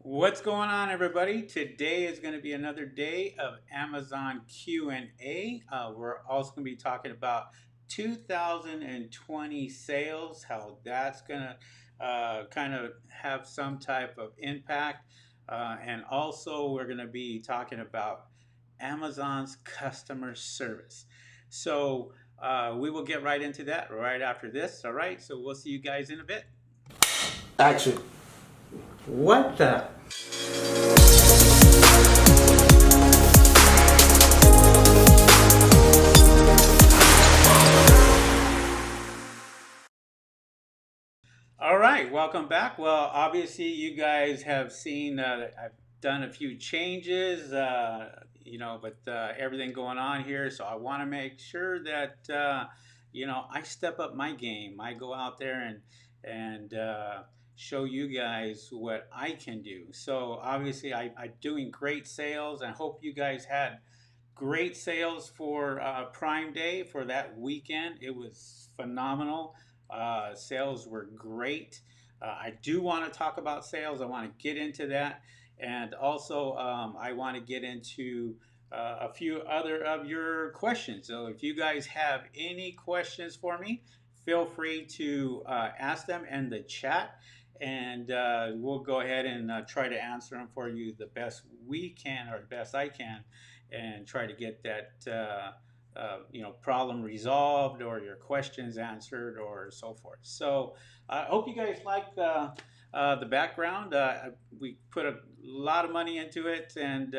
What's going on, everybody? Today is going to be another day of Amazon Q&A. We're also going to be talking about 2020 sales, how that's going to kind of have some type of impact. And also, we're going to be talking about Amazon's customer service. We will get right into that right after this. All right, so we'll see you guys in a bit. Action. What the? All right, welcome back. Well, obviously, you guys have seen that I've done a few changes, but everything going on here. So I want to make sure that I step up my game. I go out there and show you guys what I can do. So obviously, I'm doing great sales. I hope you guys had great sales for Prime Day for that weekend. It was phenomenal. Sales were great. I do want to talk about sales. I want to get into that. And also, I want to get into a few other of your questions. So, if you guys have any questions for me, feel free to ask them in the chat. And we'll go ahead and try to answer them for you the best we can or the best I can and try to get that problem resolved or your questions answered or so forth. So I hope you guys like the background. We put a lot of money into it and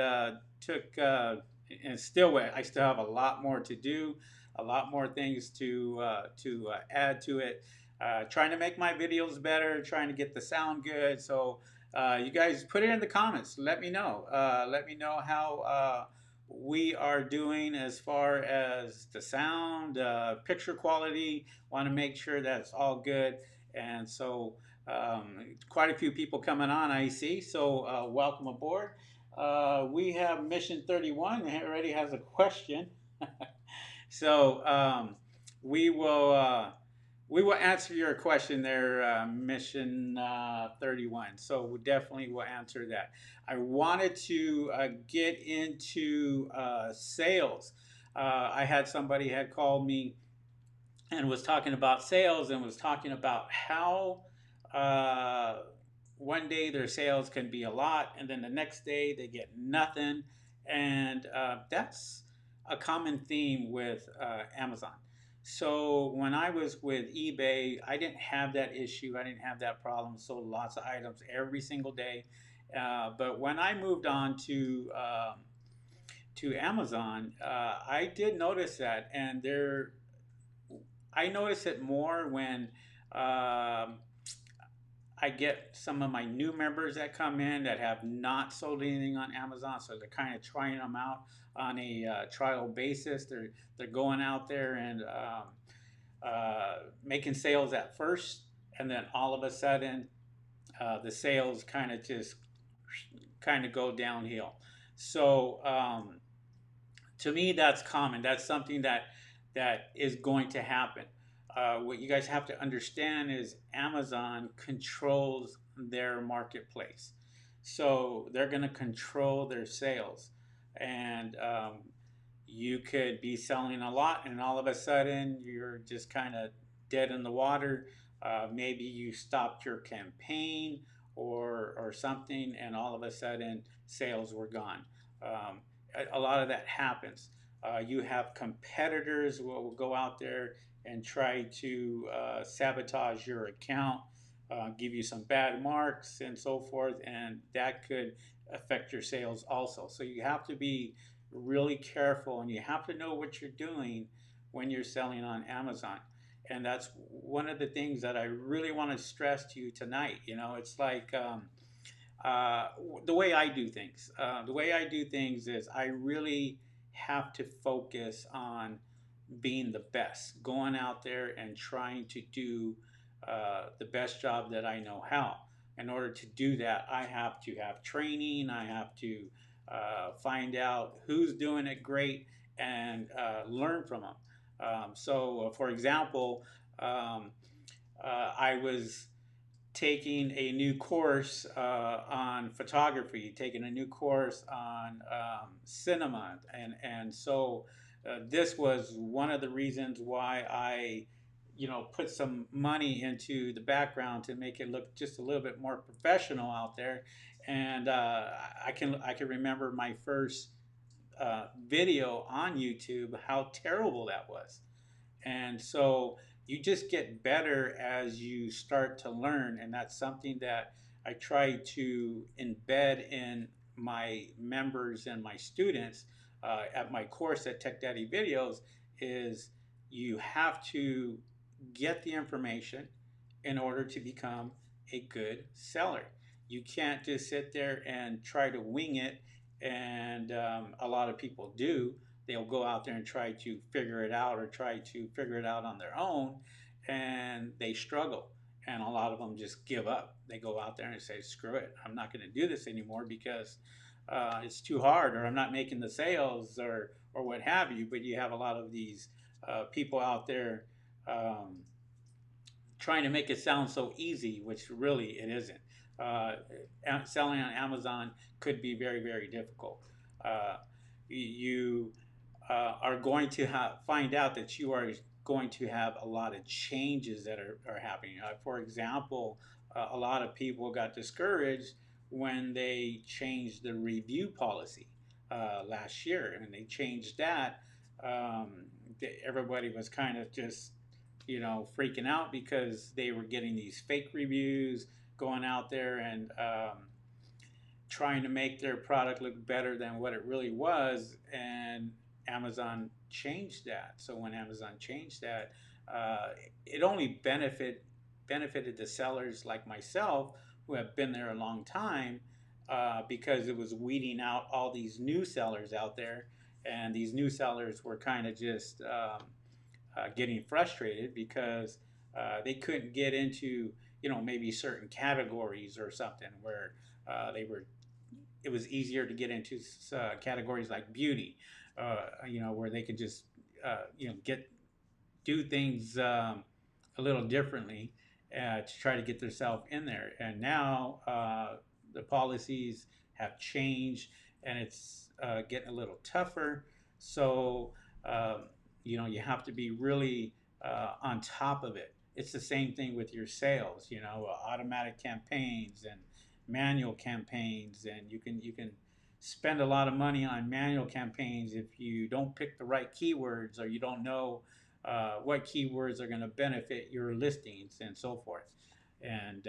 took and still I still have a lot more to do, a lot more things to add to it. Trying to make my videos better, trying to get the sound good. So you guys put it in the comments. Let me know. Let me know how we are doing as far as the sound, picture quality. Want to make sure that's all good. And so, quite a few people coming on, I see. So, welcome aboard. We have Mission 31. It already has a question. So, we will. We will answer your question there, Mission 31. So we definitely will answer that. I wanted to get into sales. I had somebody had called me and was talking about sales and was talking about how uh, one day their sales can be a lot and then the next day they get nothing. And that's a common theme with Amazon. So when I was with eBay, I didn't have that issue. I didn't have that problem. Sold lots of items every single day. But when I moved on to Amazon, I did notice that, and I notice it more when um, I get some of my new members that come in that have not sold anything on Amazon, so they're kind of trying them out on a trial basis. They're going out there and making sales at first, and then all of a sudden the sales kind of just kind of go downhill. So to me, that's common. That's something that is going to happen. What you guys have to understand is Amazon controls their marketplace, so they're going to control their sales, and you could be selling a lot, and all of a sudden you're just kind of dead in the water. Maybe you stopped your campaign or something, and all of a sudden sales were gone. Um, a lot of that happens. You have competitors who will go out there and try to sabotage your account, give you some bad marks and so forth, and that could affect your sales also. So you have to be really careful and you have to know what you're doing when you're selling on Amazon. And that's one of the things that I really want to stress to you tonight. It's like uh, the way I do things. The way I do things is I really have to focus on being the best, going out there and trying to do the best job that I know how. In order to do that, I have to have training, I have to find out who's doing it great and learn from them. For example, um, I was taking a new course on photography, taking a new course on cinema, and so this was one of the reasons why I, put some money into the background to make it look just a little bit more professional out there. And I can remember my first video on YouTube, how terrible that was. And so you just get better as you start to learn. And that's something that I try to embed in my members and my students at my course at Tech Daddy Videos is you have to get the information in order to become a good seller. You can't just sit there and try to wing it. And a lot of people do. They'll go out there and try to figure it out or try to figure it out on their own, and they struggle. And a lot of them just give up. They go out there and say, screw it, I'm not going to do this anymore because it's too hard, or I'm not making the sales, or what have you. But you have a lot of these people out there um, trying to make it sound so easy, which really it isn't. Uh, Selling on Amazon could be very, very difficult. Uh, you are going to find out that you are going to have a lot of changes that are happening. For example, a lot of people got discouraged when they changed the review policy last year, and they changed that. Um, Everybody was kind of just freaking out because they were getting these fake reviews, going out there and trying to make their product look better than what it really was. And Amazon changed that. So when Amazon changed that, uh, it only benefited the sellers like myself who have been there a long time, because it was weeding out all these new sellers out there. And these new sellers were kind of just getting frustrated because they couldn't get into maybe certain categories or something where they were it was easier to get into categories like beauty, where they could just get do things a little differently to try to get themselves in there. And now the policies have changed, and it's getting a little tougher. So um, you have to be really on top of it. It's the same thing with your sales. Automatic campaigns and manual campaigns, and you can spend a lot of money on manual campaigns if you don't pick the right keywords, or you don't know what keywords are going to benefit your listings and so forth. And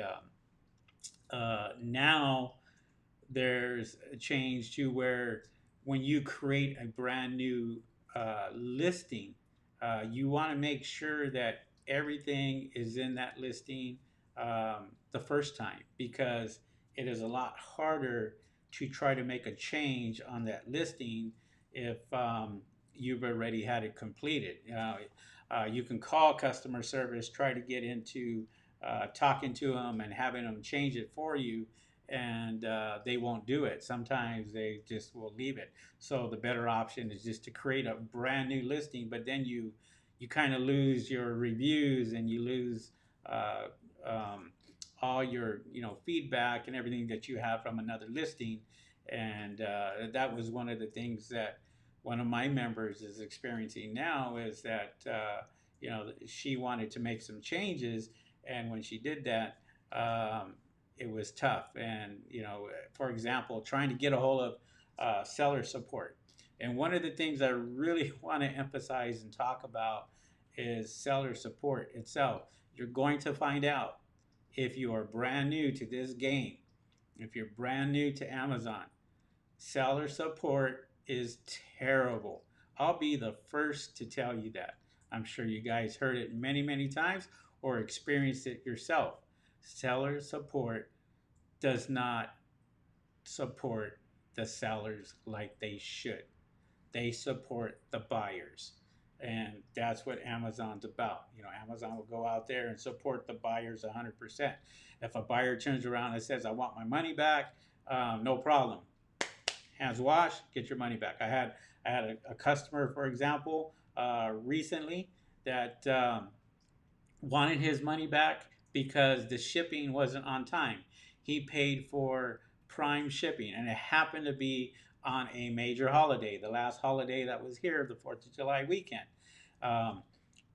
now there's a change to where when you create a brand new listing, you want to make sure that everything is in that listing the first time, because it is a lot harder to try to make a change on that listing if you've already had it completed. You can call customer service, try to get into talking to them and having them change it for you, and they won't do it. Sometimes they just will leave it. So the better option is just to create a brand new listing, but then you kind of lose your reviews, and you lose uh, um, all your feedback and everything that you have from another listing. And that was one of the things that one of my members is experiencing now, is that she wanted to make some changes, and when she did that, it was tough. And for example, trying to get a hold of seller support. And one of the things I really want to emphasize and talk about is seller support itself. You're going to find out, if you are brand new to this game, if you're brand new to Amazon, seller support is terrible. I'll be the first to tell you that. I'm sure you guys heard it many, many times or experienced it yourself. Seller support does not support the sellers like they should. They support the buyers. And that's what Amazon's about. Amazon will go out there and support the buyers 100%. If a buyer turns around and says, I want my money back, no problem. Hands washed, get your money back. I had a customer, for example, recently that wanted his money back, because the shipping wasn't on time. He paid for prime shipping, and it happened to be on a major holiday, the last holiday that was here, the 4th of July weekend. Um,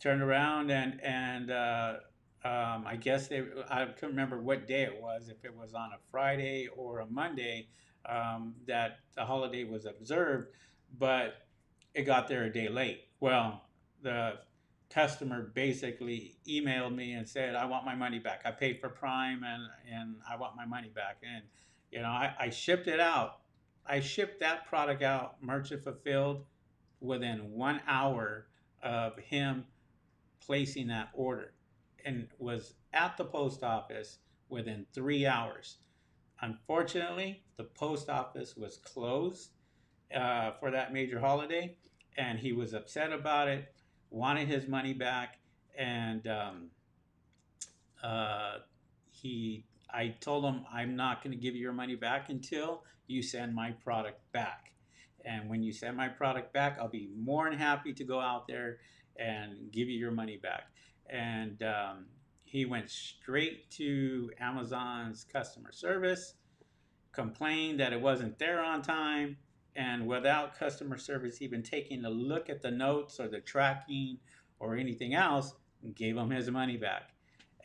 Turned around and I guess I couldn't remember what day it was, if it was on a Friday or a Monday that the holiday was observed, but it got there a day late. Well, the customer basically emailed me and said, I want my money back. I paid for Prime and I want my money back. And, I shipped it out. I shipped that product out, merchant fulfilled, within 1 hour of him placing that order, and was at the post office within 3 hours. Unfortunately, the post office was closed for that major holiday, and he was upset about it, wanted his money back, and uh, he. I told him, I'm not going to give you your money back until you send my product back. And when you send my product back, I'll be more than happy to go out there and give you your money back. And he went straight to Amazon's customer service, complained that it wasn't there on time, and without customer service even taking a look at the notes or the tracking or anything else, gave him his money back.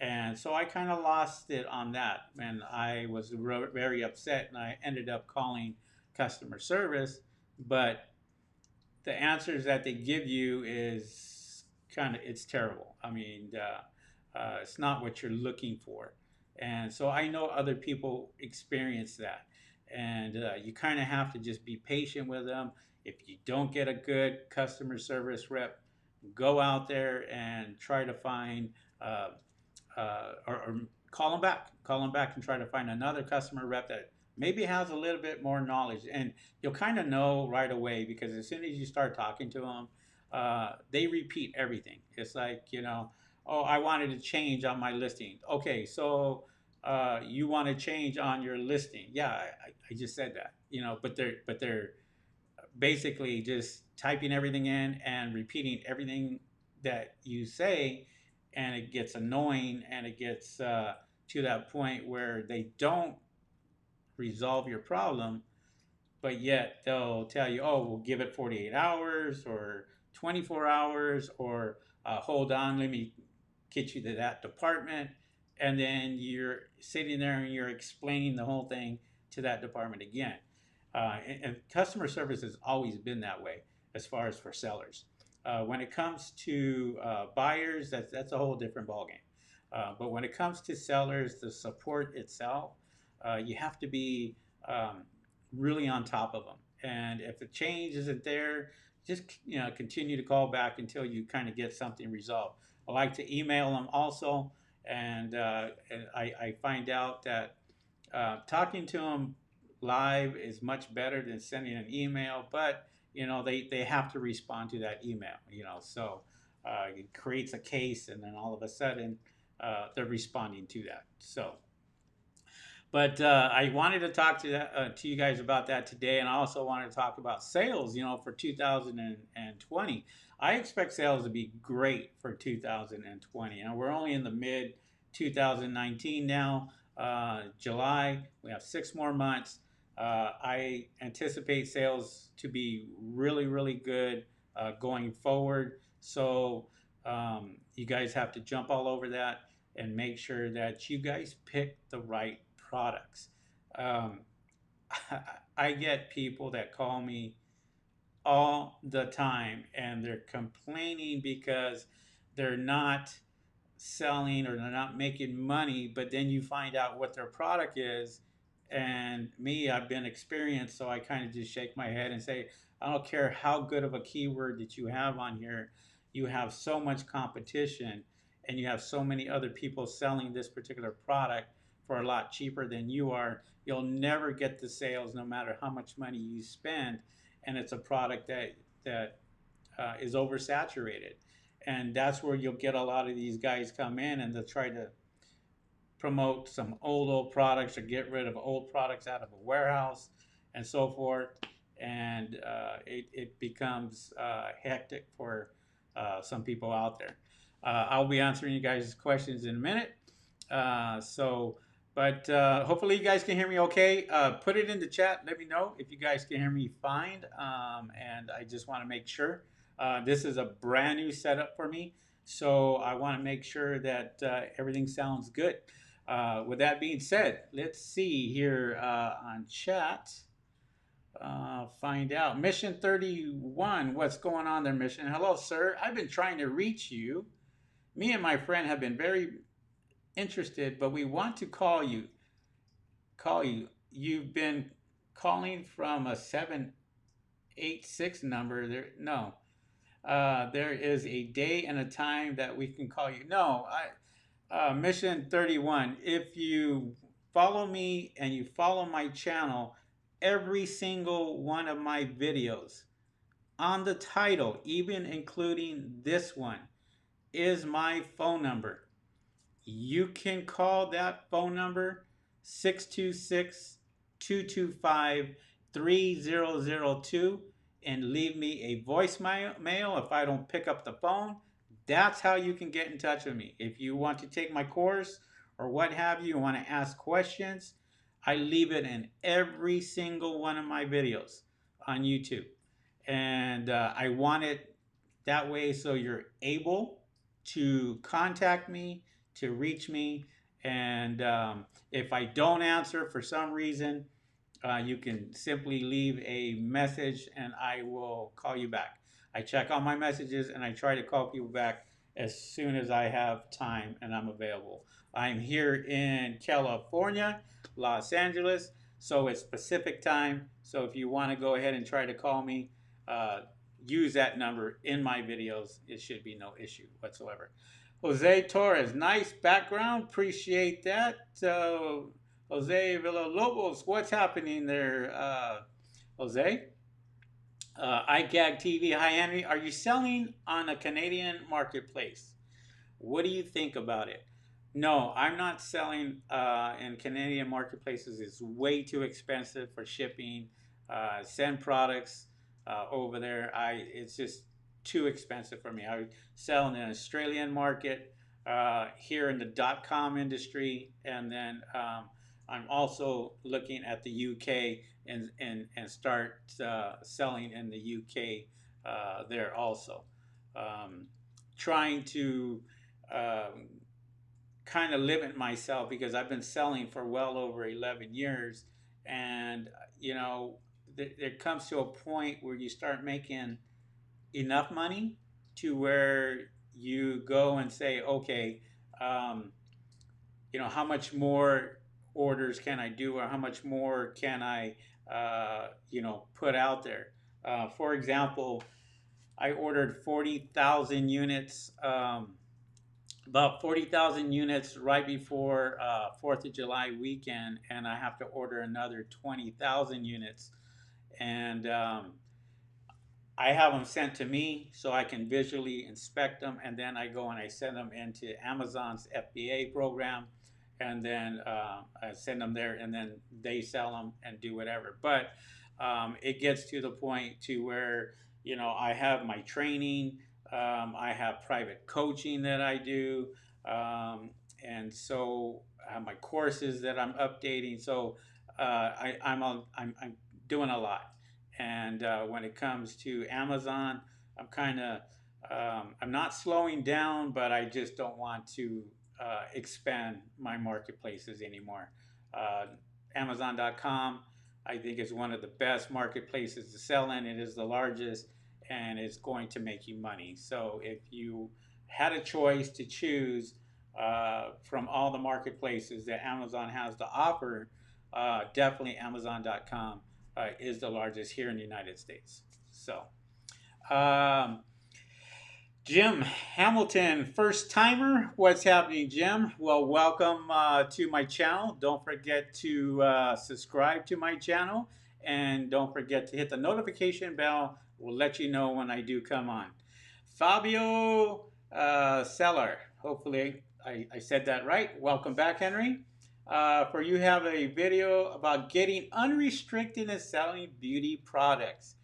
And so I kind of lost it on that, and I was very upset, and I ended up calling customer service. But the answers that they give you is kind of, it's terrible. I mean, it's not what you're looking for, and so I know other people experience that, and you kind of have to just be patient with them. If you don't get a good customer service rep, go out there and try to find uh, or call them back and try to find another customer rep that maybe has a little bit more knowledge. And you'll kind of know right away, because as soon as you start talking to them, they repeat everything. It's like, oh, I wanted to change on my listing. Okay, so you want to change on your listing? Yeah, I just said that. But they're basically just typing everything in and repeating everything that you say, and it gets annoying, and it gets to that point where they don't resolve your problem, but yet they'll tell you, oh, we'll give it 48 hours or 24 hours, or hold on, let me get you to that department. And then you're sitting there and you're explaining the whole thing to that department again. And customer service has always been that way as far as for sellers. When it comes to buyers, that's a whole different ballgame. But when it comes to sellers, the support itself, you have to be um, really on top of them. And if the change isn't there, just continue to call back until you kind of get something resolved. I like to email them also, and I find out that talking to them live is much better than sending an email. But they have to respond to that email. So it creates a case, and then all of a sudden they're responding to that. So but I wanted to talk to you guys about that today, and I also wanted to talk about sales. For 2020, I expect sales to be great for 2020. And we're only in the mid 2019 now, July. We have 6 more months. I anticipate sales to be really, really good going forward. So you guys have to jump all over that and make sure that you guys pick the right products. Um, I get people that call me all the time, and they're complaining because they're not selling or they're not making money, but then you find out what their product is. And me, I've been experienced, so I kind of just shake my head and say, I don't care how good of a keyword that you have on here, you have so much competition, and you have so many other people selling this particular product for a lot cheaper than you are. You'll never get the sales no matter how much money you spend, and it's a product that is oversaturated. And that's where you'll get a lot of these guys come in, and they'll try to promote some old products or get rid of old products out of a warehouse and so forth. And it becomes hectic for some people out there. I'll be answering you guys' questions in a minute. So, but hopefully you guys can hear me okay. Put it in the chat. Let me know if you guys can hear me fine. And I just want to make sure. This is a brand new setup for me. So I want to make sure that everything sounds good. With that being said, let's see here on chat. Find out. Mission 31. What's going on there, Mission? Hello, sir. I've been trying to reach you. Me and my friend have been very interested, but we want to call you. You've been calling from a 786 number. There, no. There is a day and a time that we can call you. No, Mission 31. If you follow me and you follow my channel, every single one of my videos on the title, even including this one, is my phone number. You can call that phone number 626 225 3002 and leave me a voicemail if I don't pick up the phone. That's how you can get in touch with me. If you want to take my course or what have you, want to ask questions, I leave it in every single one of my videos on YouTube. And I want it that way so you're able to contact me, to reach me. And if I don't answer for some reason, you can simply leave a message and I will call you back. I check all my messages and I try to call people back as soon as I have time and I'm available. I'm here in California, Los Angeles, so it's Pacific time. So if you want to go ahead and try to call me, uh, use that number in my videos. It should be no issue whatsoever. Jose Torres, nice background. Appreciate that. Jose Villalobos, what's happening there, Jose? iGag TV, hi Henry. Are you selling on a Canadian marketplace? What do you think about it? No, I'm not selling in Canadian marketplaces. It's way too expensive for shipping. Send products over there. It's just too expensive for me. I sell in an Australian market, here in the .com industry, and then I'm also looking at the UK and start selling in the UK there also. Um, Trying to um, kind of limit myself because I've been selling for well over 11 years. And, you know, there comes to a point where you start making enough money to where you go and say, okay, um, how much more orders can I do or how much more can I, put out there? For example, I ordered 40,000 units, about 40,000 units right before 4th of July weekend, and I have to order another 20,000 units. And I have them sent to me so I can visually inspect them, and then I go and I send them into Amazon's FBA program, and then I send them there, and then they sell them and do whatever. But it gets to the point to where I have my training, I have private coaching that I do, and so I have my courses that I'm updating. So I'm doing a lot. And when it comes to Amazon, I'm not slowing down, but I just don't want to expand my marketplaces anymore. Uh, Amazon.com, I think, is one of the best marketplaces to sell in. It is the largest, and it's going to make you money. So if you had a choice to choose from all the marketplaces that Amazon has to offer, definitely Amazon.com is the largest here in the United States. So, um, Jim Hamilton, first timer. What's happening, Jim? Well, welcome to my channel. Don't forget to subscribe to my channel, and don't forget to hit the notification bell. We'll let you know when I do come on. Fabio Seller. Hopefully, I said that right. Welcome back, Henry. For you have a video about getting unrestricted and selling beauty products.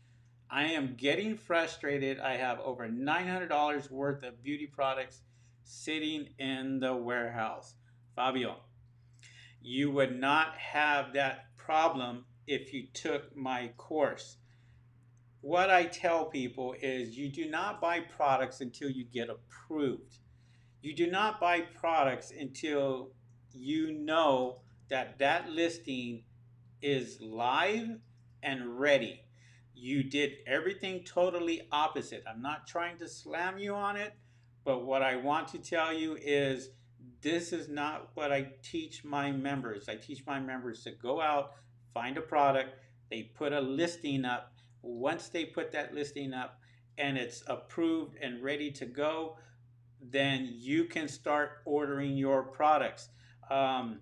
I am getting frustrated. I have over $900 worth of beauty products sitting in the warehouse. Fabio, you would not have that problem if you took my course. What I tell people is you do not buy products until you get approved. You do not buy products until you know that that listing is live and ready. You did everything totally opposite. I'm not trying to slam you on it, but what I want to tell you is this is not what I teach my members. I teach my members to go out, find a product, they put a listing up. Once they put that listing up and it's approved and ready to go, then you can start ordering your products. Um,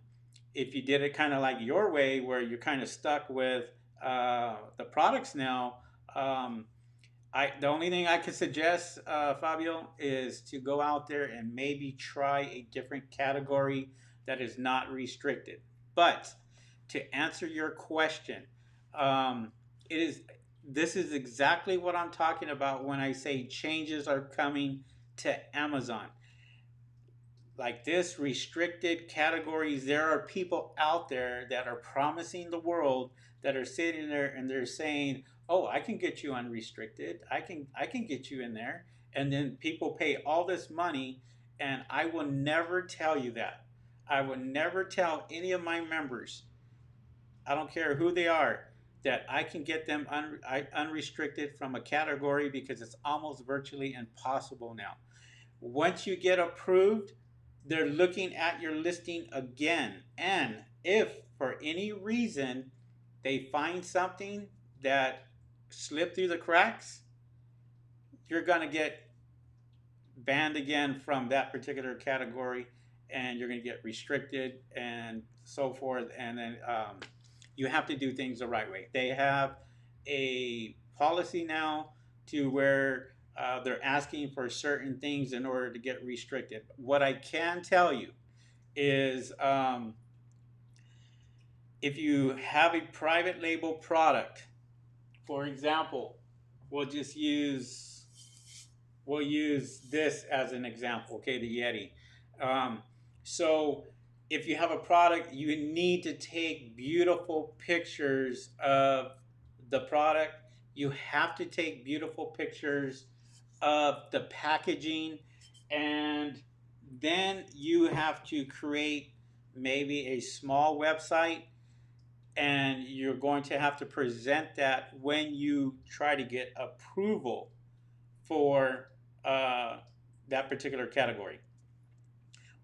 if you did it kind of like your way, where you're kind of stuck with the products now, um, the only thing I could suggest, Fabio, is to go out there and maybe try a different category that is not restricted. But to answer your question, it is this is exactly what I'm talking about when I say changes are coming to Amazon. Like this restricted categories, there are people out there that are promising the world, that are sitting there and they're saying, oh, I can get you unrestricted, I can get you in there, and then people pay all this money. And I will never tell you that. I will never tell any of my members, I don't care who they are, that I can get them unrestricted from a category, because it's almost virtually impossible now. Once you get approved, they're looking at your listing again. And if for any reason they find something that slipped through the cracks, you're going to get banned again from that particular category, and you're going to get restricted and so forth. And then you have to do things the right way. They have a policy now to where they're asking for certain things in order to get restricted. What I can tell you is if you have a private label product, for example, we'll just use we'll use this as an example, okay, the Yeti. Um, so if you have a product, you need to take beautiful pictures of the product. You have to take beautiful pictures of the packaging, and then you have to create maybe a small website, and you're going to have to present that when you try to get approval for uh, that particular category.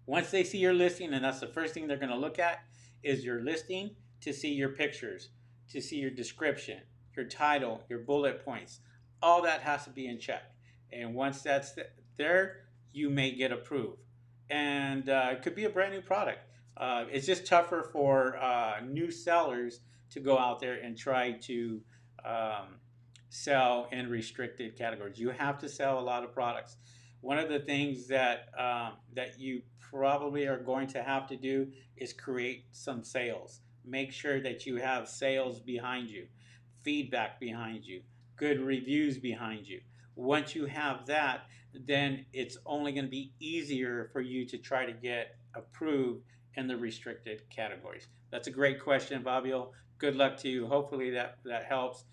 Once they see your listing, and that's the first thing they're going to look at, is your listing, to see your pictures, to see your description, your title, your bullet points. All that has to be in check. And once that's there, you may get approved. And it could be a brand new product. It's just tougher for new sellers to go out there and try to um, sell in restricted categories. You have to sell a lot of products. One of the things that you probably are going to have to do is create some sales. Make sure that you have sales behind you, feedback behind you, good reviews behind you. Once you have that, then it's only going to be easier for you to try to get approved in the restricted categories. That's a great question, Fabio. Good luck to you. Hopefully that helps.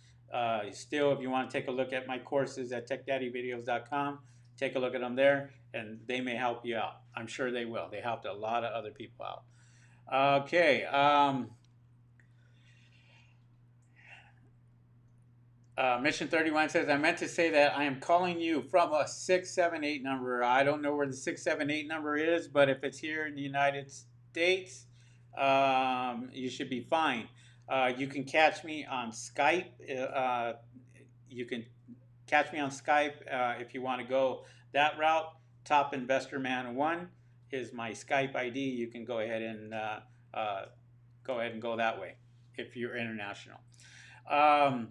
Still, if you want to take a look at my courses at techdaddyvideos.com, take a look at them there, and they may help you out. I'm sure they will. They helped a lot of other people out. Okay. Mission 31 says, I meant to say that I am calling you from a 678 number. I don't know where the 678 number is, but if it's here in the United States, you should be fine. You can catch me on Skype. You can catch me on Skype if you want to go that route. Top Investor Man 1 is my Skype ID. You can uh, go ahead and go that way if you're international. Um,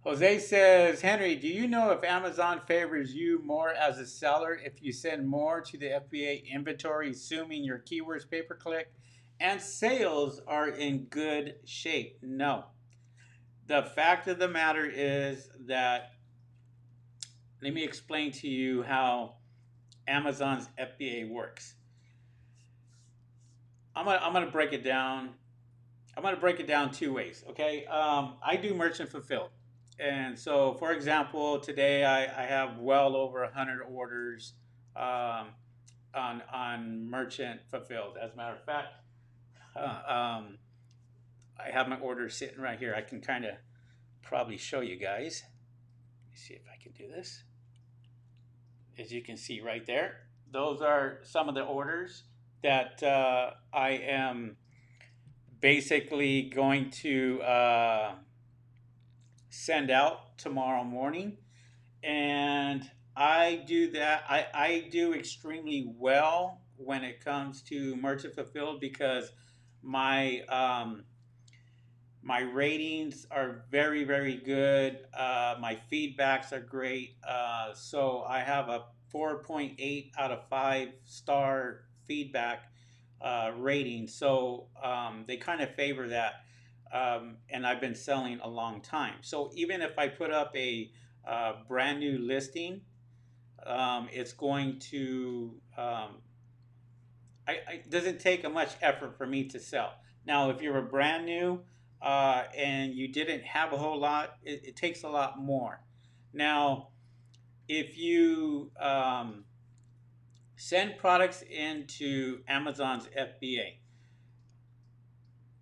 Jose says, Henry, do you know if Amazon favors you more as a seller if you send more to the FBA inventory, assuming your keywords pay per click and sales are in good shape? No. The fact of the matter is that, let me explain to you how Amazon's FBA works. I'm gonna break it down. I'm gonna break it down two ways. Okay, I do merchant fulfilled, and so for example, today I have well over 100 orders um, on merchant fulfilled. As a matter of fact, um, I have my orders sitting right here. I can kind of probably show you guys. Let me see if I can do this. As you can see right there, those are some of the orders that I am basically going to send out tomorrow morning. And I do that. I do extremely well when it comes to merchant fulfilled because my my ratings are very, very good. My feedbacks are great. So I have a 4.8 out of 5 star feedback rating. So they kind of favor that. And I've been selling a long time. So even if I put up a brand new listing, it's going to it doesn't take much effort for me to sell. Now, if you're a brand new and you didn't have a whole lot, it takes a lot more. Now, if you send products into Amazon's FBA,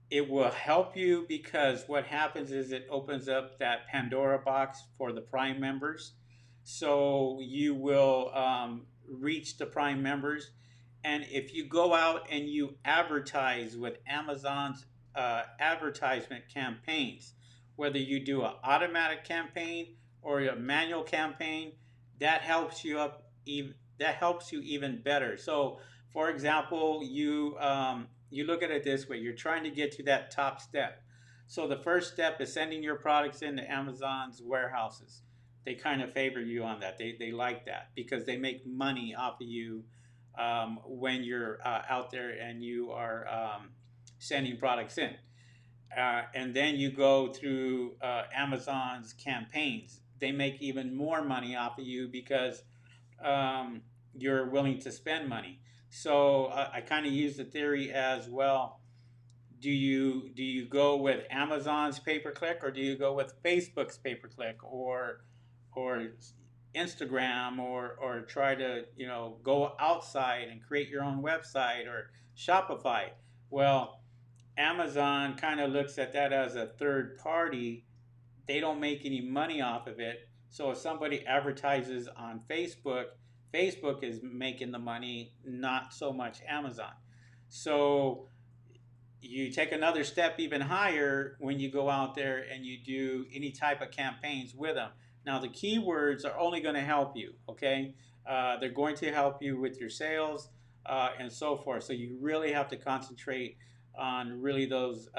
it will help you because what happens is it opens up that Pandora box for the Prime members. So you will reach the Prime members. And if you go out and you advertise with Amazon's advertisement campaigns, whether you do an automatic campaign or a manual campaign, that helps you up. That helps you even better. So, for example, you look at it this way: you're trying to get to that top step. So the first step is sending your products into Amazon's warehouses. They kind of favor you on that. They like that because they make money off of you when you're out there and you are sending products in. And then you go through Amazon's campaigns. They make even more money off of you because um, you're willing to spend money. So I kind of use the theory as well. Do you go with Amazon's pay per click or do you go with Facebook's pay per click or Instagram or try to go outside and create your own website or Shopify? Well, Amazon kind of looks at that as a third party. They don't make any money off of it. So if somebody advertises on Facebook, Facebook is making the money, not so much Amazon. So you take another step even higher when you go out there and you do any type of campaigns with them. Now, the keywords are only going to help you, okay? They're going to help you with your sales and so forth. So you really have to concentrate on really those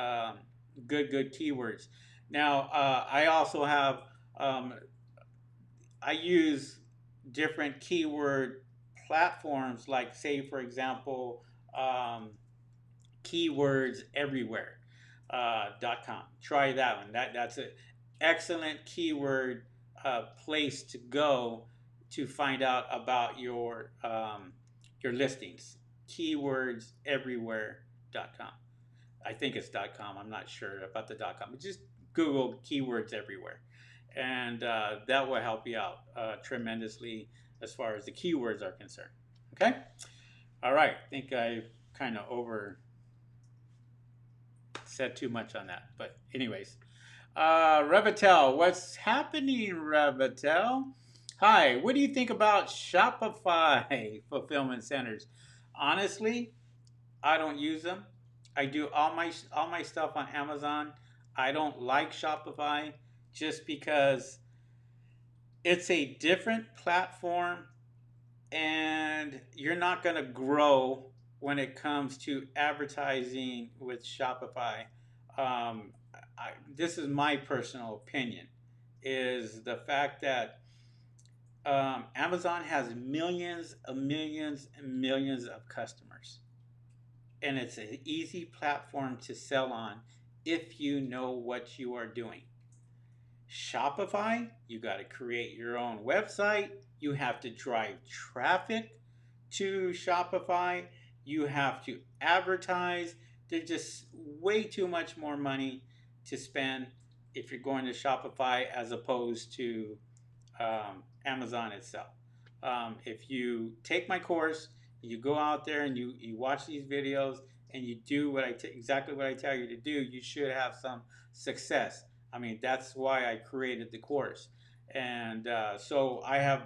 good keywords. Now, I also have, um, I use different keyword platforms, like, say, for example, keywords everywhere .com. Try that one. That's an excellent keyword place to go to find out about your listings. Keywords everywhere.com. I think it's .com. I'm not sure about the .com. But just Google keywords everywhere, and that will help you out tremendously as far as the keywords are concerned. Okay. All right. I think I kind of over said too much on that. But anyways, Revitel, what's happening, Revitel? Hi, what do you think about Shopify fulfillment centers? Honestly, I don't use them. I do all my stuff on Amazon. I don't like Shopify just because it's a different platform and you're not going to grow when it comes to advertising with Shopify. This is my personal opinion, is the fact that Amazon has millions and millions and millions of customers, and it's an easy platform to sell on if you know what you are doing. Shopify, you got to create your own website. You have to drive traffic to Shopify. You have to advertise. There's just way too much more money to spend if you're going to Shopify as opposed to Amazon itself. If you take my course, you go out there and you watch these videos and you do exactly what I tell you to do, you should have some success. I mean, that's why I created the course. And so I have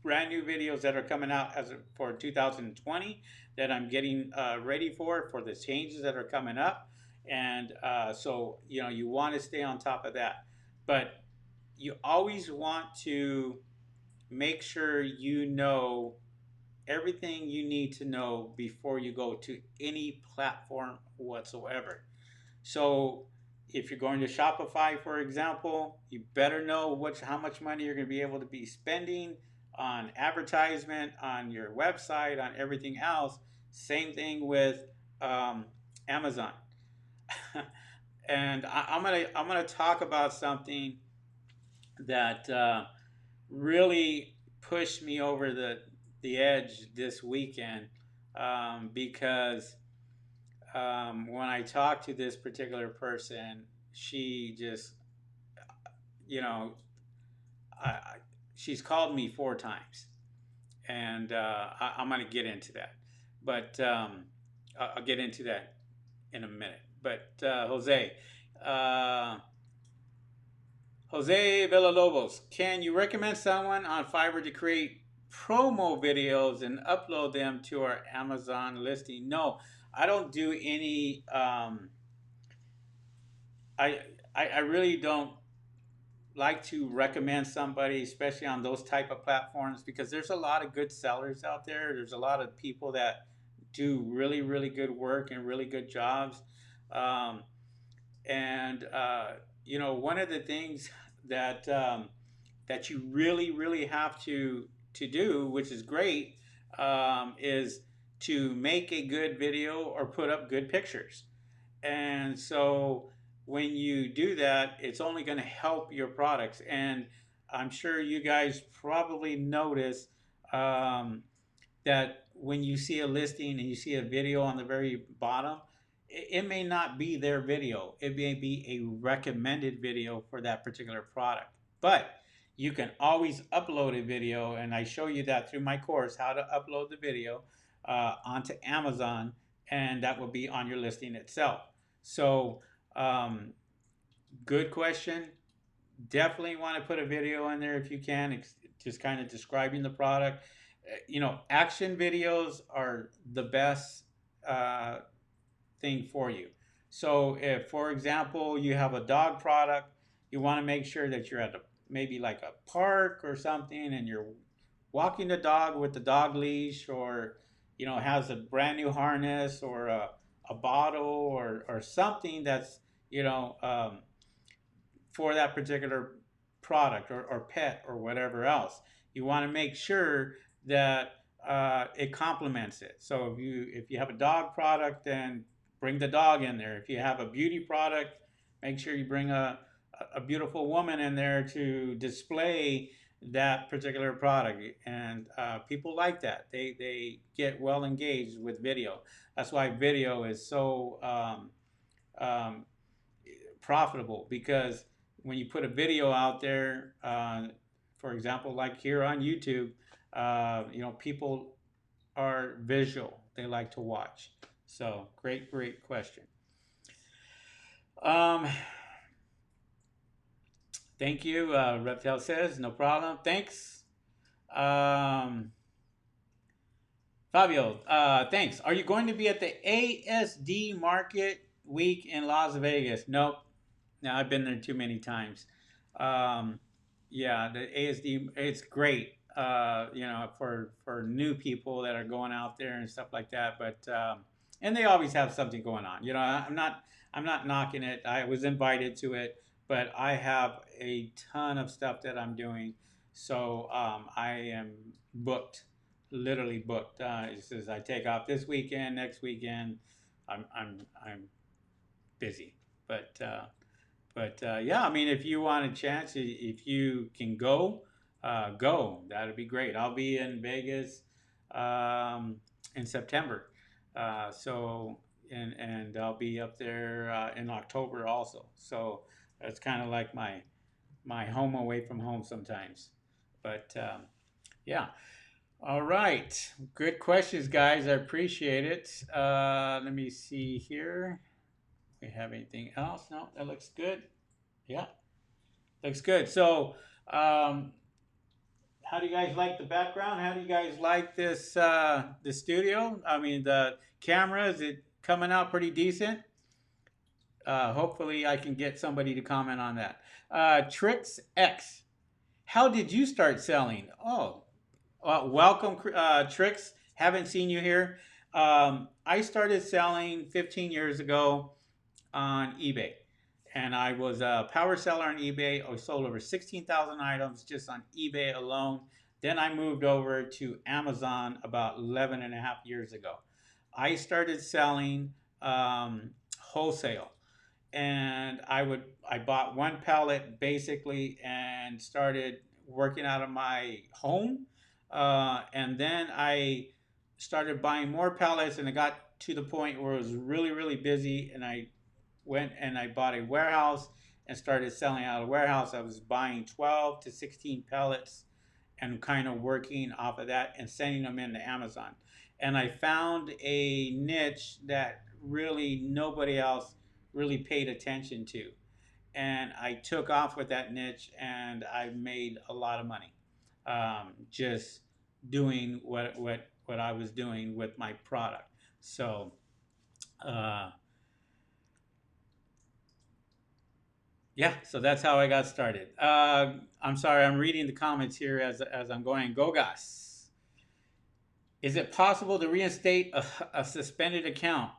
brand new videos that are coming out for 2020 that I'm getting ready for the changes that are coming up. And so, you want to stay on top of that. But you always want to make sure you know everything you need to know before you go to any platform whatsoever. So if you're going to Shopify, for example, you better know how much money you're going to be able to be spending on advertisement, on your website, on everything else. Same thing with Amazon. And I'm gonna talk about something that really pushed me over the edge this weekend, because when I talked to this particular person, she just, you know, I, she's called me 4 times, and I'm going to get into that. But I'll get into that in a minute. But uh, Jose Villalobos, can you recommend someone on Fiverr to create promo videos and upload them to our Amazon listing? No, I don't do any. I, I really don't like to recommend somebody, especially on those type of platforms, because there's a lot of good sellers out there. There's a lot of people that do really, really good work and really good jobs. Um, and one of the things that that you really, really have to do, which is great, is to make a good video or put up good pictures. And so when you do that, it's only going to help your products. And I'm sure you guys probably notice um, that when you see a listing and you see a video on the very bottom, it may not be their video. It may be a recommended video for that particular product. But you can always upload a video, and I show you that through my course, how to upload the video onto Amazon, and that will be on your listing itself. So, good question. Definitely want to put a video in there if you can, just kind of describing the product. Action videos are the best uh, thing for you. So, if, for example, you have a dog product, you want to make sure that you're at maybe like a park or something, and you're walking the dog with the dog leash, or has a brand new harness, or a bottle, or something that's you know um, for that particular product, or pet, or whatever else. You want to make sure that it complements it. So if you have a dog product, then bring the dog in there. If you have a beauty product, make sure you bring a beautiful woman in there to display that particular product. And people like that. They get well engaged with video. That's why video is so um, profitable, because when you put a video out there, for example, like here on YouTube, people are visual. They like to watch. So great question. Um, Thank you. Reptile says, no problem. Thanks. Um, Fabio, thanks. Are you going to be at the ASD Market Week in Las Vegas? Nope. No, I've been there too many times. Um, yeah, the ASD, it's great. For new people that are going out there and stuff like that. But and they always have something going on. I'm not knocking it. I was invited to it, but I have a ton of stuff that I'm doing, so I am booked, literally booked. It says I take off this weekend, next weekend. I'm busy, but yeah, I mean, if you want a chance, if you can go, go. That'd be great. I'll be in Vegas in September. So and I'll be up there in October also. So that's kind of like my home away from home sometimes. But yeah. All right. Good questions, guys. I appreciate it. Let me see here. We have anything else? No, that looks good. Yeah, looks good. So, um, how do you guys like the background? How do you guys like this the studio? I mean, the camera, is it coming out pretty decent? Hopefully, I can get somebody to comment on that. Tricks X. How did you start selling? Oh, welcome, Tricks. Haven't seen you here. I started selling 15 years ago on eBay. And I was a power seller on eBay. I sold over 16,000 items just on eBay alone. Then I moved over to Amazon about 11 and a half years ago. I started selling wholesale, and I bought one pallet basically and started working out of my home, and then I started buying more pallets, and it got to the point where it was really busy, and I went and I bought a warehouse and started selling out of the warehouse. I was buying 12 to 16 pallets and kind of working off of that and sending them into Amazon. And I found a niche that really nobody else really paid attention to. And I took off with that niche and I made a lot of money, just doing what I was doing with my product. So, uh, yeah, so that's how I got started. I'm sorry, I'm reading the comments here as I'm going. Gogas, is it possible to reinstate a suspended account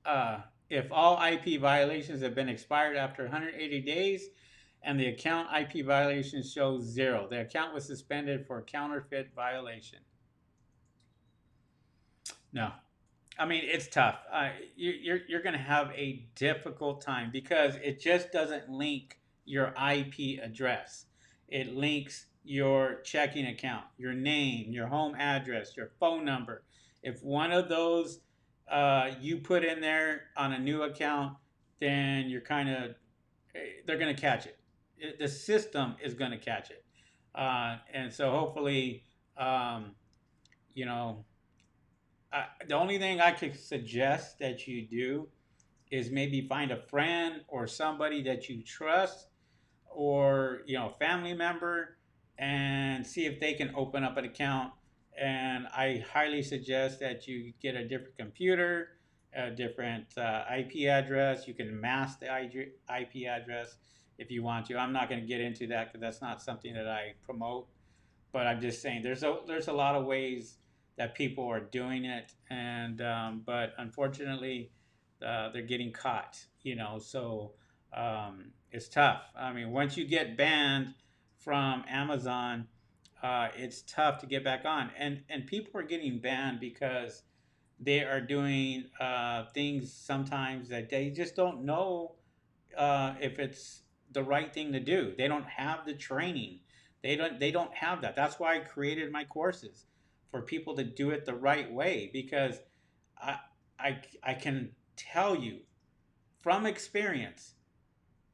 uh, if all IP violations have been expired after 180 days and the account IP violation shows zero? The account was suspended for counterfeit violation. No, I mean, it's tough. You're going to have a difficult time because it just doesn't link your IP address. It links your checking account, your name, your home address, your phone number. If one of those you put in there on a new account, then you're kind of they're going to catch it. The system is going to catch it, and so hopefully, um, you know, the only thing I could suggest that you do is maybe find a friend or somebody that you trust, or family member, and see if they can open up an account. And I highly suggest that you get a different computer, a different IP address. You can mask the IP address if you want to. I'm not going to get into that because that's not something that I promote, but I'm just saying there's a lot of ways that people are doing it, and but unfortunately, they're getting caught. So it's tough. I mean, once you get banned from Amazon, it's tough to get back on, and people are getting banned because they are doing things sometimes that they just don't know if it's the right thing to do. They don't have the training. They don't have that. That's why I created my courses for people to do it the right way, because I I can tell you from experience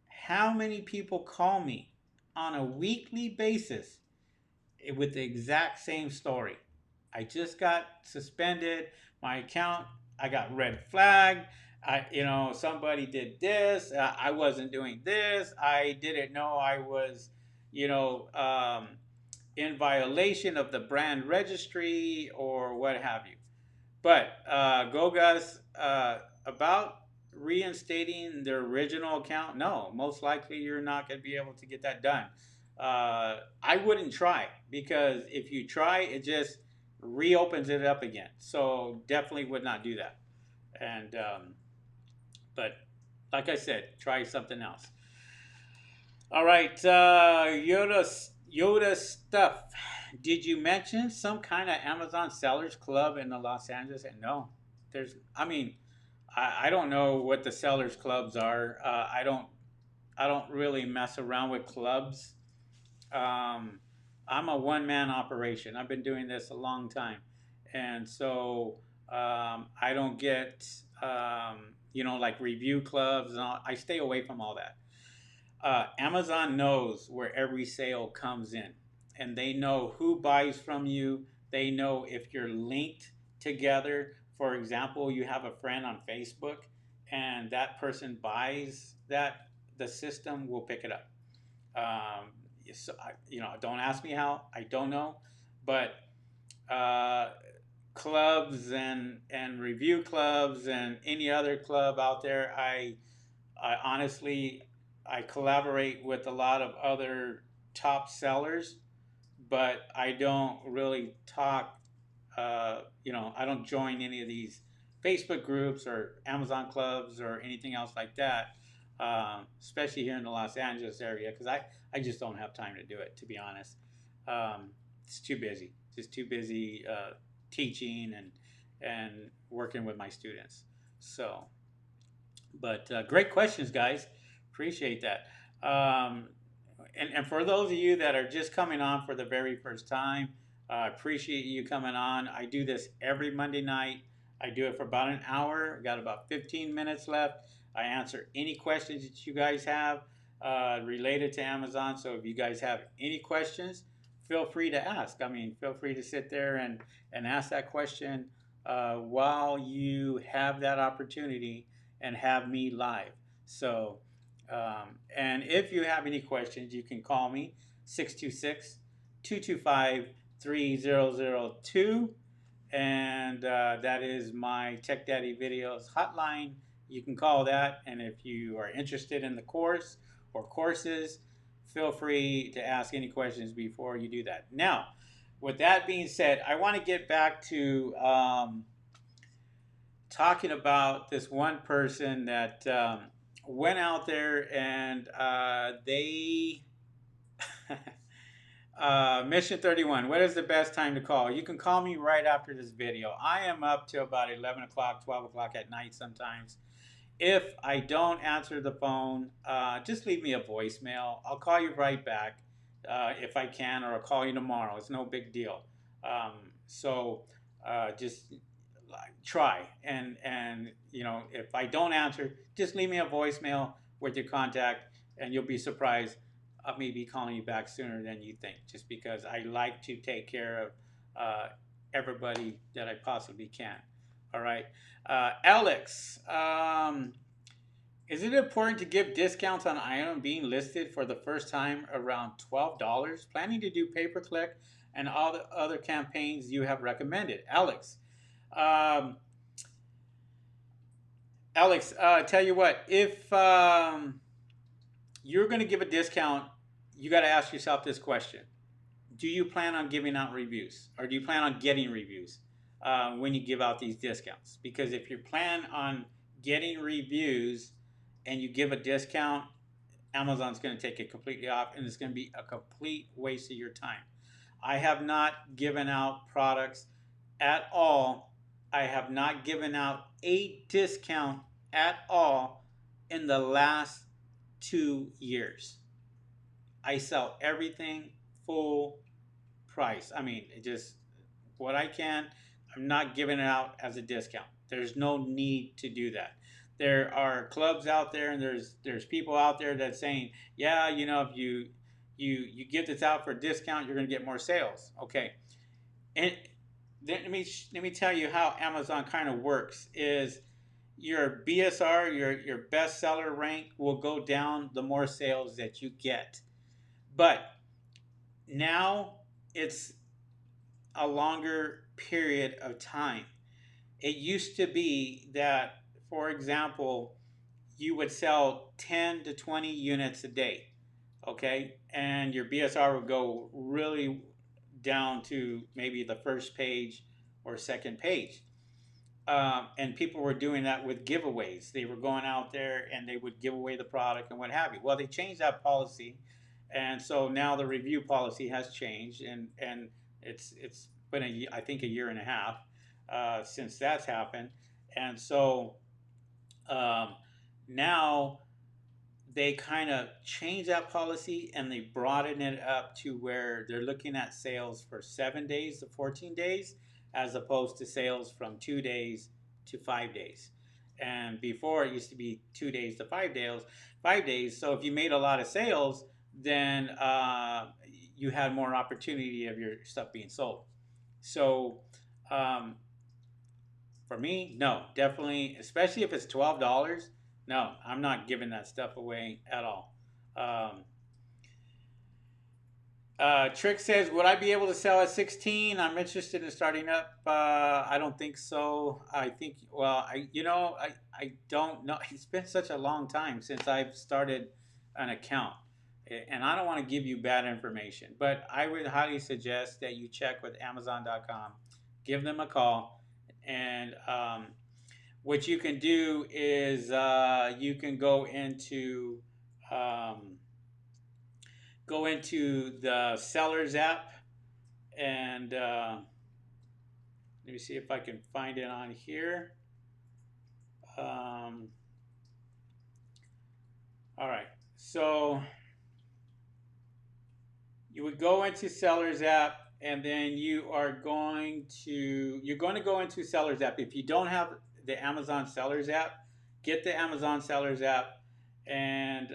how many people call me on a weekly basis with the exact same story. I just got suspended. My account, I got red flagged. Somebody did this. I wasn't doing this. I didn't know I was, you know, um, in violation of the brand registry or what have you. But Gogas, about reinstating the original account, no, most likely you're not going to be able to get that done. I wouldn't try, because if you try, it just reopens it up again. So definitely would not do that. And but like I said, try something else. All right, Yoda stuff. Did you mention some kind of Amazon sellers club in the Los Angeles? And no, there's. I mean, I don't know what the sellers clubs are. I don't really mess around with clubs. Um, I'm a one man operation. I've been doing this a long time, and so I don't get, like review clubs and all. I stay away from all that. Amazon knows where every sale comes in, and they know who buys from you. They know if you're linked together. For example, you have a friend on Facebook, and that person buys that, the system will pick it up. So don't ask me how. I don't know, but uh, clubs and review clubs and any other club out there, I honestly, I collaborate with a lot of other top sellers, but I don't really talk. I don't join any of these Facebook groups or Amazon clubs or anything else like that. Especially here in the Los Angeles area, because I just don't have time to do it. To be honest, um, it's too busy. Just too busy teaching and working with my students. So but great questions, guys. Appreciate that. And for those of you that are just coming on for the very first time, I appreciate you coming on. I do this every Monday night. I do it for about an hour. We got about 15 minutes left. I answer any questions that you guys have related to Amazon. So if you guys have any questions, feel free to ask. I mean, feel free to sit there and ask that question while you have that opportunity and have me live. So, and if you have any questions, you can call me 626 225 3002. And that is my Tech Daddy Videos hotline. You can call that. And if you are interested in the course or courses, feel free to ask any questions before you do that. Now, with that being said, I want to get back to talking about this one person that went out there and they Mission 31. What is the best time to call? You can call me right after this video. I am up till about 11 o'clock, 12 o'clock at night sometimes. If I don't answer the phone, just leave me a voicemail. I'll call you right back if I can, or I'll call you tomorrow. It's no big deal. Just try and if I don't answer, just leave me a voicemail with your contact, and you'll be surprised of me be calling you back sooner than you think. Just because I like to take care of everybody that I possibly can. All right, Alex. Is it important to give discounts on item being listed for the first time around $12? Planning to do pay per click and all the other campaigns you have recommended, Alex. Um, Alex, tell you what, if you're going to give a discount, you got to ask yourself this question: do you plan on giving out reviews, or do you plan on getting reviews when you give out these discounts? Because if you plan on getting reviews and you give a discount, Amazon's going to take it completely off, and it's going to be a complete waste of your time. I have not given out products at all. I have not given out a discount at all in the last 2 years. I sell everything full price. I mean, it just what I can. I'm not giving it out as a discount. There's no need to do that. There are clubs out there, and there's people out there that saying, yeah, if you give this out for a discount, you're going to get more sales. Okay, and then let me tell you how Amazon kind of works. Is your BSR, your bestseller rank, will go down the more sales that you get. But now it's a longer period of time. It used to be that, for example, you would sell 10 to 20 units a day, okay? And your BSR would go really down to maybe the first page or second page. And people were doing that with giveaways. They were going out there and they would give away the product and what have you. Well, they changed that policy, and so now the review policy has changed, and it's been I think a year and a half since that's happened, and so um, now they kind of changed that policy and they broadened it up to where they're looking at sales for 7 days to 14 days as opposed to sales from 2 days to 5 days. And before it used to be 2 days to 5 days, 5 days. So if you made a lot of sales, then you had more opportunity of your stuff being sold. So um, for me, no, definitely, especially if it's $12. No, I'm not giving that stuff away at all. Um, Trick says, "Would I be able to sell at 16? I'm interested in starting up. I don't think so. I think, well, I don't know. It's been such a long time since I've started an account, and I don't want to give you bad information. But I would highly suggest that you check with Amazon.com, give them a call, and what you can do is you can um, go into the sellers app and let me see if I can find it on here. Um, all right, so you would go into sellers app, and then you're going to go into sellers app. If you don't have the Amazon sellers app, get the Amazon sellers app, and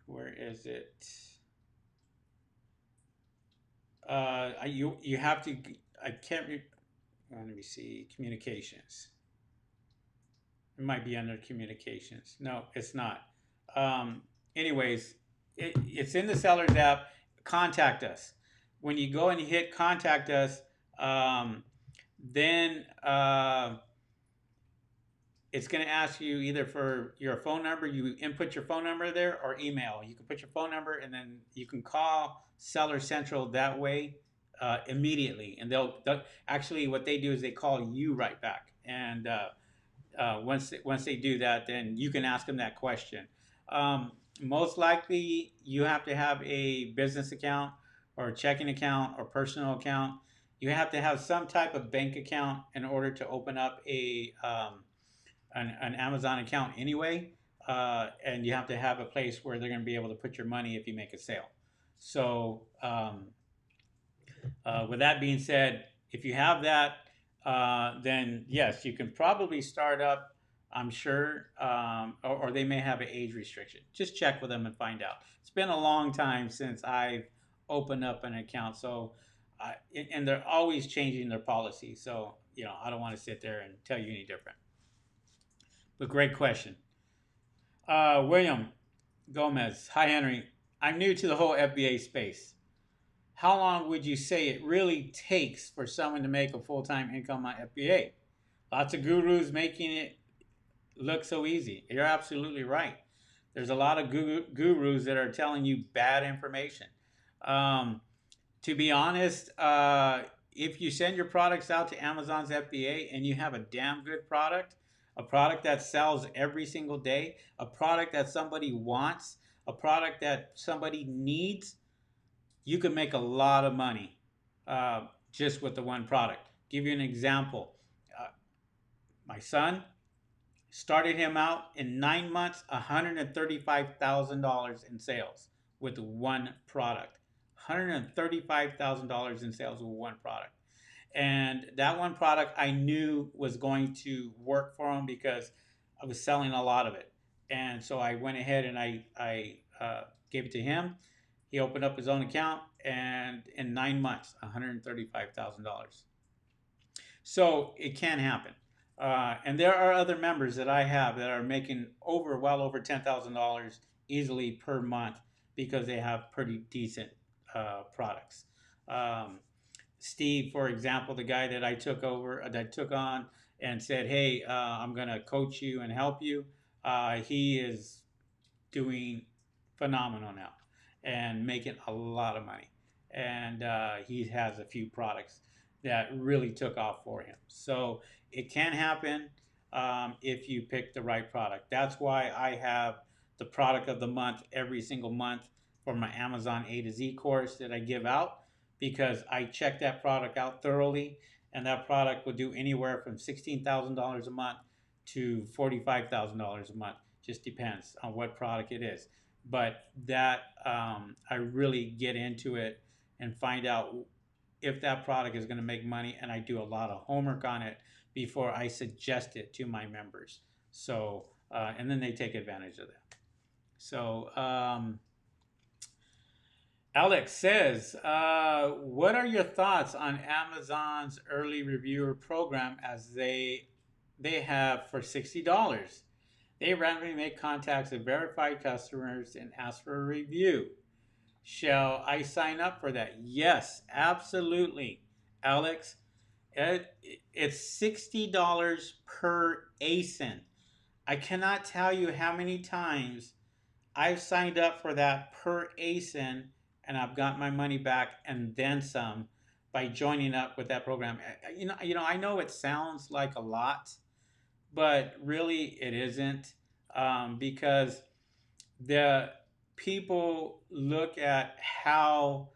where is it? You have to. I can't. Let me see. Communications. It might be under communications. No, it's not. Um, anyways, it's in the sellers app. Contact us. When you go and you hit contact us, then it's going to ask you either for your phone number. You input your phone number there, or email. You can put your phone number, and then you can call Seller Central that way immediately. And they'll actually, what they do is they call you right back. And once they do that, then you can ask them that question. Most likely, you have to have a business account or a checking account or personal account. You have to have some type of bank account in order to open up an Amazon account anyway. And you have to have a place where they're going to be able to put your money if you make a sale. So with that being said, if you have that, then yes, you can probably start up. I'm sure, or they may have an age restriction. Just check with them and find out. It's been a long time since I've opened up an account, so and they're always changing their policy. So I don't want to sit there and tell you any different. But great question, William Gomez. Hi, Henry. I'm new to the whole FBA space. How long would you say it really takes for someone to make a full time income on FBA? Lots of gurus making it look so easy. You're absolutely right. There's a lot of gurus that are telling you bad information. Um, to be honest, if you send your products out to Amazon's FBA and you have a damn good product, a product that sells every single day, a product that somebody wants, a product that somebody needs, you can make a lot of money just with the one product. Give you an example. Uh, my son started him out in 9 months, $135,000 in sales with one product. $135,000 in sales with one product. And that one product I knew was going to work for him because I was selling a lot of it. And so I went ahead and I gave it to him. He opened up his own account, and in 9 months, $135,000. So it can happen. And there are other members that I have that are making well over $10,000 easily per month because they have pretty decent products. Um, Steve, for example, the guy that that took on and said, "Hey, I'm going to coach you and help you." He is doing phenomenal now and making a lot of money. And he has a few products that really took off for him. So it can happen if you pick the right product. That's why I have the product of the month every single month for my Amazon A to Z course that I give out, because I check that product out thoroughly, and that product will do anywhere from $16,000 a month to $45,000 a month. Just depends on what product it is. But that I really get into it and find out if that product is going to make money, and I do a lot of homework on it before I suggest it to my members. So, and then they take advantage of that. So, Alex says, "What are your thoughts on Amazon's early reviewer program as they have for $60? They randomly make contacts with verified customers and ask for a review. Shall I sign up for that?" Yes, absolutely, Alex. It, it's $60 per ASIN. I cannot tell you how many times I've signed up for that per ASIN and I've got my money back and then some by joining up with that program. I know it sounds like a lot, but really it isn't, because the people look at how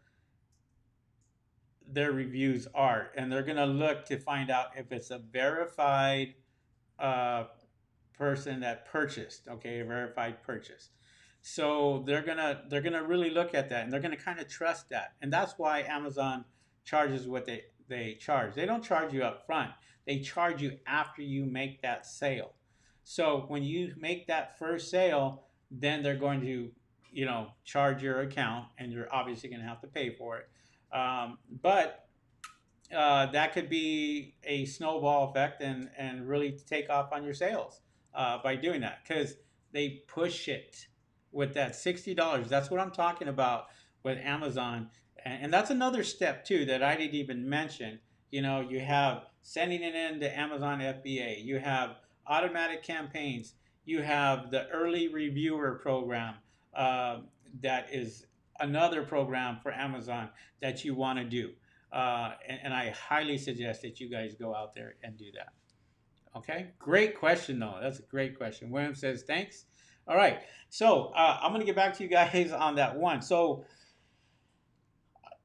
their reviews are, and they're going to look to find out if it's a verified uh, person that purchased, okay, a verified purchase. So they're gonna really look at that, and they're gonna kind of trust that, and that's why Amazon charges what they charge. They don't charge you up front. They charge you after you make that sale. So when you make that first sale, then they're going to, charge your account, and you're obviously going to have to pay for it. But that could be a snowball effect, and really take off on your sales by doing that, because they push it with that $60. That's what I'm talking about with Amazon. And that's another step too that I didn't even mention. You have sending it in to Amazon FBA, you have automatic campaigns, you have the early reviewer program, uh, that is another program for Amazon that you want to do. And I highly suggest that you guys go out there and do that. Okay, great question though. That's a great question. William says thanks. All right, so I'm gonna get back to you guys on that one. So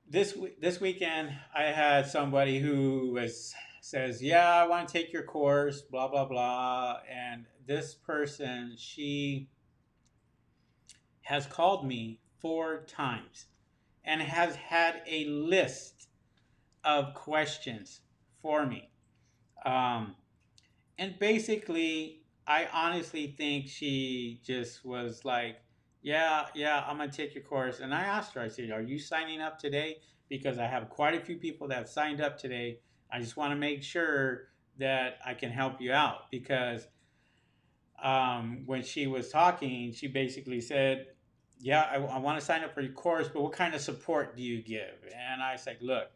this weekend, I had somebody who says, "Yeah, I want to take your course," blah blah blah, and this person, she has called me 4 times and has had a list of questions for me. Um, and basically, I honestly think she just was like, "Yeah, yeah, I'm gonna take your course." And I asked her, I said, "Are you signing up today? Because I have quite a few people that have signed up today. I just want to make sure that I can help you out." Because when she was talking, she basically said, "Yeah, I want to sign up for your course, but what kind of support do you give?" And I said, "Look,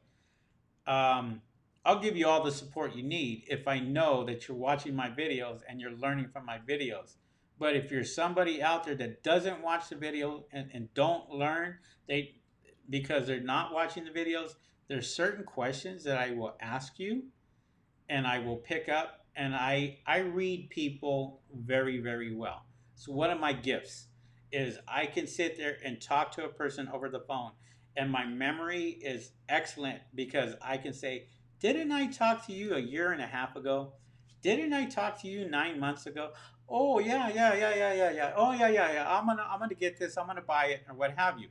um, I'll give you all the support you need if I know that you're watching my videos and you're learning from my videos. But if you're somebody out there that doesn't watch the video and don't learn, they because they're not watching the videos, there's certain questions that I will ask you and I will pick up, and I read people very very well. So one of my gifts is I can sit there and talk to a person over the phone, and my memory is excellent because I can say, "Didn't I talk to you a year and a half ago? Didn't I talk to you 9 months ago? Oh yeah, yeah, yeah, yeah, yeah, yeah. Oh yeah, yeah, yeah. I'm gonna get this. I'm gonna buy it or what have you."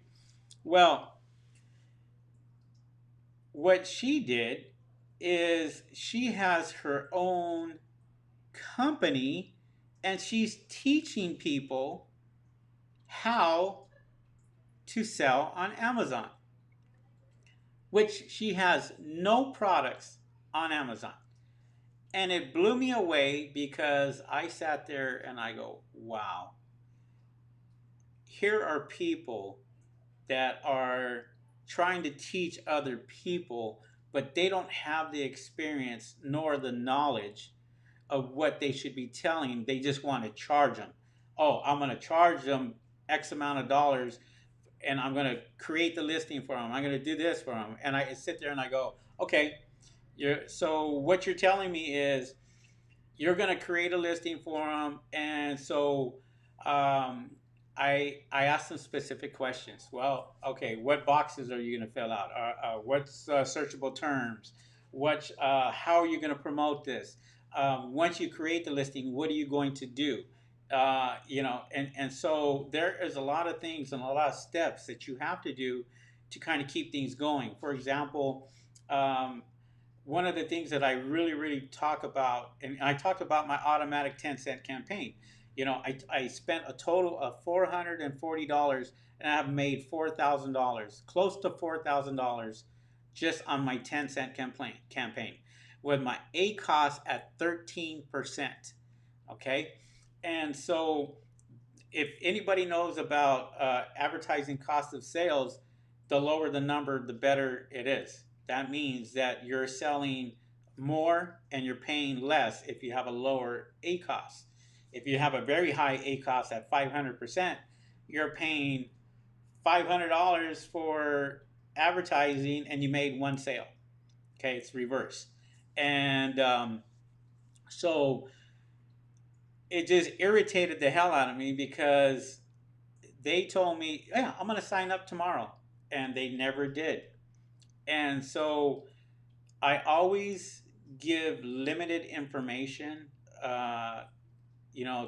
Well, what she did is she has her own company, and she's teaching people how to sell on Amazon, which she has no products on Amazon. And it blew me away because I sat there and I go, wow, here are people that are trying to teach other people, but they don't have the experience nor the knowledge of what they should be telling. They just want to charge them. Oh, I'm going to charge them X amount of dollars, and I'm going to create the listing for them. I'm going to do this for them. And I sit there and I go, okay, so what you're telling me is you're going to create a listing for them, and so um, I asked them specific questions. Well, okay, what boxes are you going to fill out? What's searchable terms? How are you going to promote this? Once you create the listing, what are you going to do? And so there is a lot of things and a lot of steps that you have to do to kind of keep things going. For example, um, one of the things that I really, really talk about, and I talked about my automatic 10-cent campaign. I spent a total of $440 and I have made $4,000, close to $4,000 just on my 10-cent campaign with my A cost at 13%. Okay. And so if anybody knows about advertising cost of sales, the lower the number, the better it is. That means that you're selling more and you're paying less if you have a lower A cost. If you have a very high A cost at 500%, you're paying $500 for advertising and you made one sale. Okay, it's reverse. And so it just irritated the hell out of me because they told me, yeah, I'm going to sign up tomorrow. And they never did. And so I always give limited information, uh,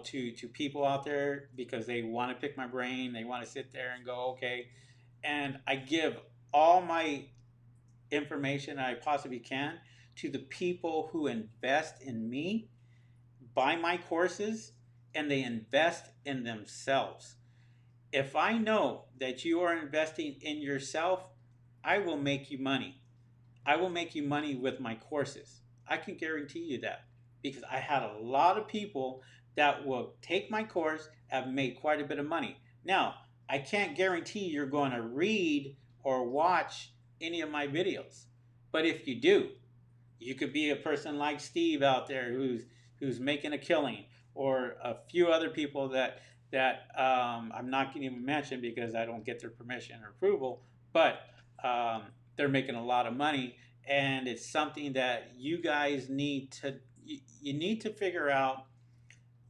to people out there because they want to pick my brain. They want to sit there and go, okay. And I give all my information I possibly can to the people who invest in me, buy my courses, and they invest in themselves. If I know that you are investing in yourself, I will make you money. I will make you money with my courses. I can guarantee you that because I had a lot of people that will take my course, have made quite a bit of money. Now, I can't guarantee you're going to read or watch any of my videos. But if you do, you could be a person like Steve out there who's making a killing, or a few other people that I'm not going to even mention because I don't get their permission or approval, but they're making a lot of money, and it's something that you guys you need to figure out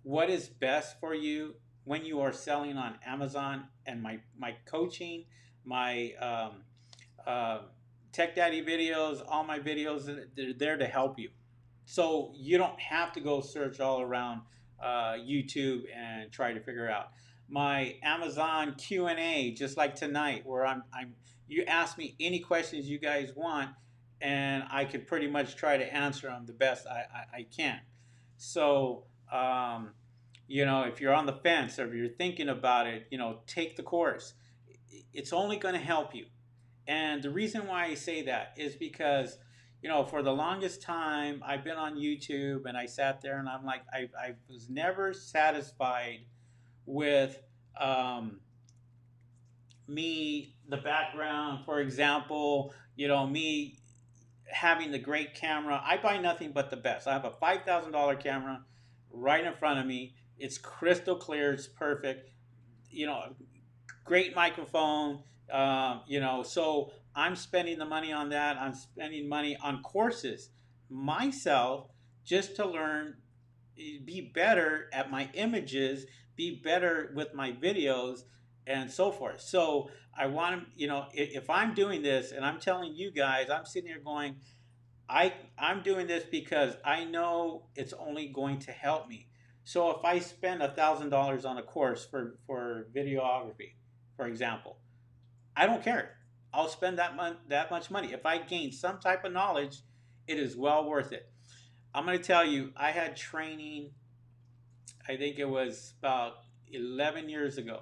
what is best for you when you are selling on Amazon. And my coaching, my uh, Tech Daddy videos, all my videos, they're there to help you. So you don't have to go search all around YouTube and try to figure out my Amazon Q&A, just like tonight, where I'm you ask me any questions you guys want, and I can pretty much try to answer them the best I can. So if you're on the fence or if you're thinking about it, take the course. It's only going to help you. And the reason why I say that is because, for the longest time, I've been on YouTube and I sat there and I'm like, I was never satisfied with um, the background, for example, me having the great camera. I buy nothing but the best. I have a $5,000 camera right in front of me. It's crystal clear, it's perfect. You know, Great microphone. So I'm spending the money on that. I'm spending money on courses myself just to learn, be better at my images, be better with my videos, and so forth. So I want to, if I'm doing this and I'm telling you guys, I'm sitting here going, I'm doing this because I know it's only going to help me. So if I spend $1,000 on a course for videography, for example, I don't care. I'll spend that much money. If I gain some type of knowledge, it is well worth it. I'm going to tell you, I had training. I think it was about 11 years ago.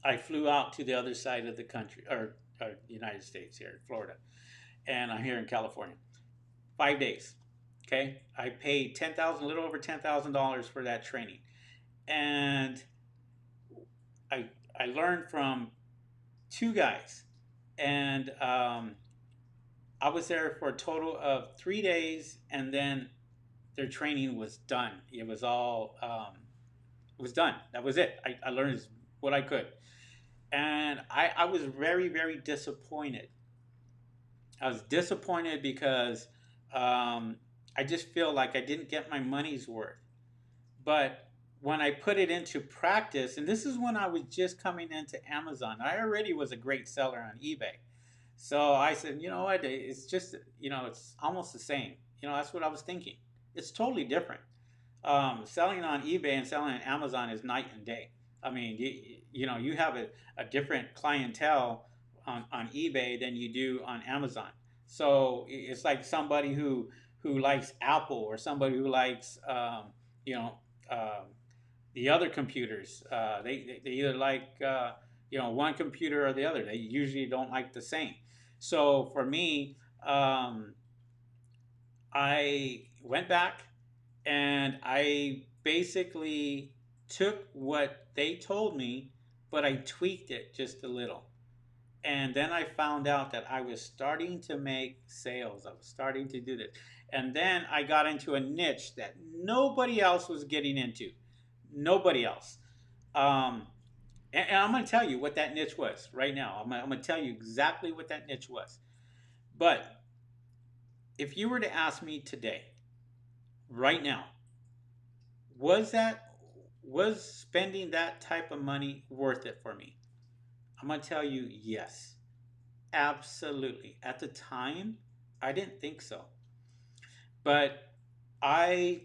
I flew out to the other side of the country, or the United States, here in Florida, and I'm here in California. 5 days. Okay, I paid a little over $10,000 for that training, and I I learned from two guys, and I was there for a total of 3 days, and then their training was done. It was done. That was it. I learned what I could, and I was very, very disappointed. I was disappointed because I just feel like I didn't get my money's worth. But when I put it into practice, and this is when I was just coming into Amazon, I already was a great seller on eBay. So I said, you know what? It's just, it's almost the same. That's what I was thinking. It's totally different. Selling on eBay and selling on Amazon is night and day. I mean, you have a different clientele on eBay than you do on Amazon. So it's like somebody who likes Apple or somebody who likes you know um, the other computers. They either like one computer or the other. They usually don't like the same. So for me, I went back and I basically took what they told me, but I tweaked it just a little. And then I found out that I was starting to make sales. I was starting to do this. And then I got into a niche that nobody else was getting into. Nobody else. Um, and I'm going to tell you what that niche was right now. I'm going to tell you exactly what that niche was. But if you were to ask me today, right now, was that was spending that type of money worth it for me? I'm going to tell you yes. Absolutely. At the time, I didn't think so. But I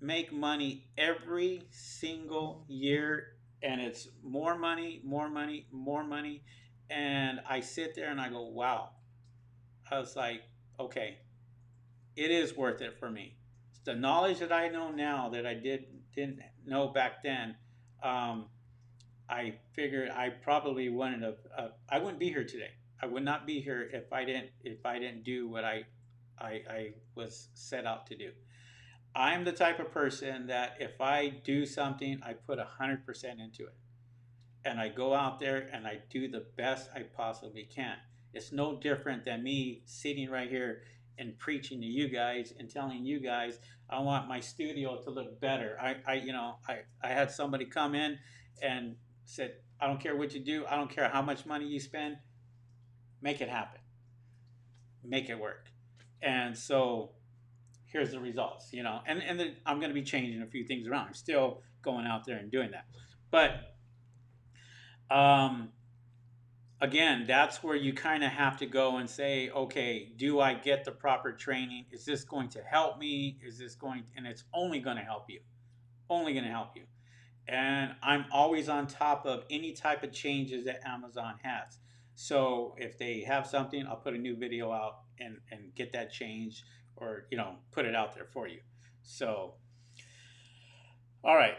make money every single year, and it's more money, more money, more money. And I sit there and I go, wow. I was like, okay, it is worth it for me. The knowledge that I know now that I didn't know back then, um, I figured I probably wouldn't have. I wouldn't be here today. I would not be here if I didn't do what I was set out to do. I'm the type of person that if I do something, I put 100% into it, and I go out there and I do the best I possibly can. It's no different than me sitting right here and preaching to you guys and telling you guys I want my studio to look better. I had somebody come in and said, I don't care what you do, I don't care how much money you spend, make it happen, make it work. And so here's the results, and then I'm going to be changing a few things around. I'm still going out there and doing that, but um, again, that's where you kind of have to go and say, okay, do I get the proper training? Is this going to help me? Is this going, and it's only going to help you, only going to help you. And I'm always on top of any type of changes that Amazon has. So if they have something, I'll put a new video out and get that change, or put it out there for you. So all right.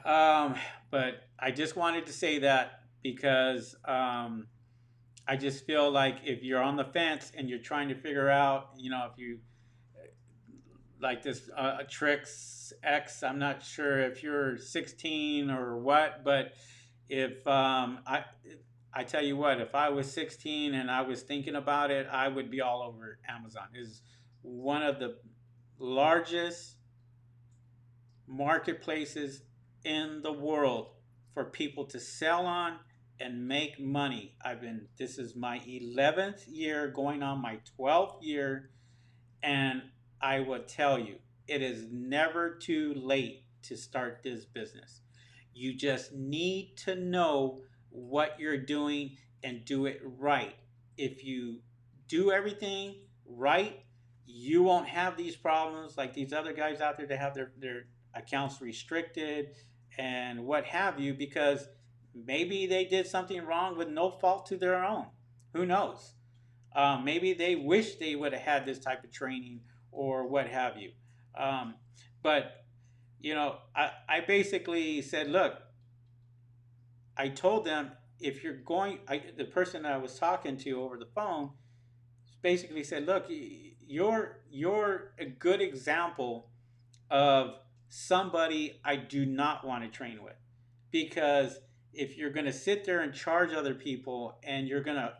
Um, but I just wanted to say that because I just feel like if you're on the fence and you're trying to figure out, if you like this tricks X, I'm not sure if you're 16 or what, but if I tell you what, if I was 16 and I was thinking about it, I would be all over Amazon. Is one of the largest marketplaces in the world for people to sell on and make money. This is my 11th year, going on my 12th year, and I will tell you, it is never too late to start this business. You just need to know what you're doing and do it right. If you do everything right, you won't have these problems like these other guys out there that have their accounts restricted and what have you, because maybe they did something wrong with no fault to their own. Who knows? Maybe they wish they would have had this type of training or what have you. Um, but I basically said, look, I told them, if you're going, the person I was talking to over the phone basically said, look, you're a good example of somebody I do not want to train with, because if you're going to sit there and charge other people and you're going to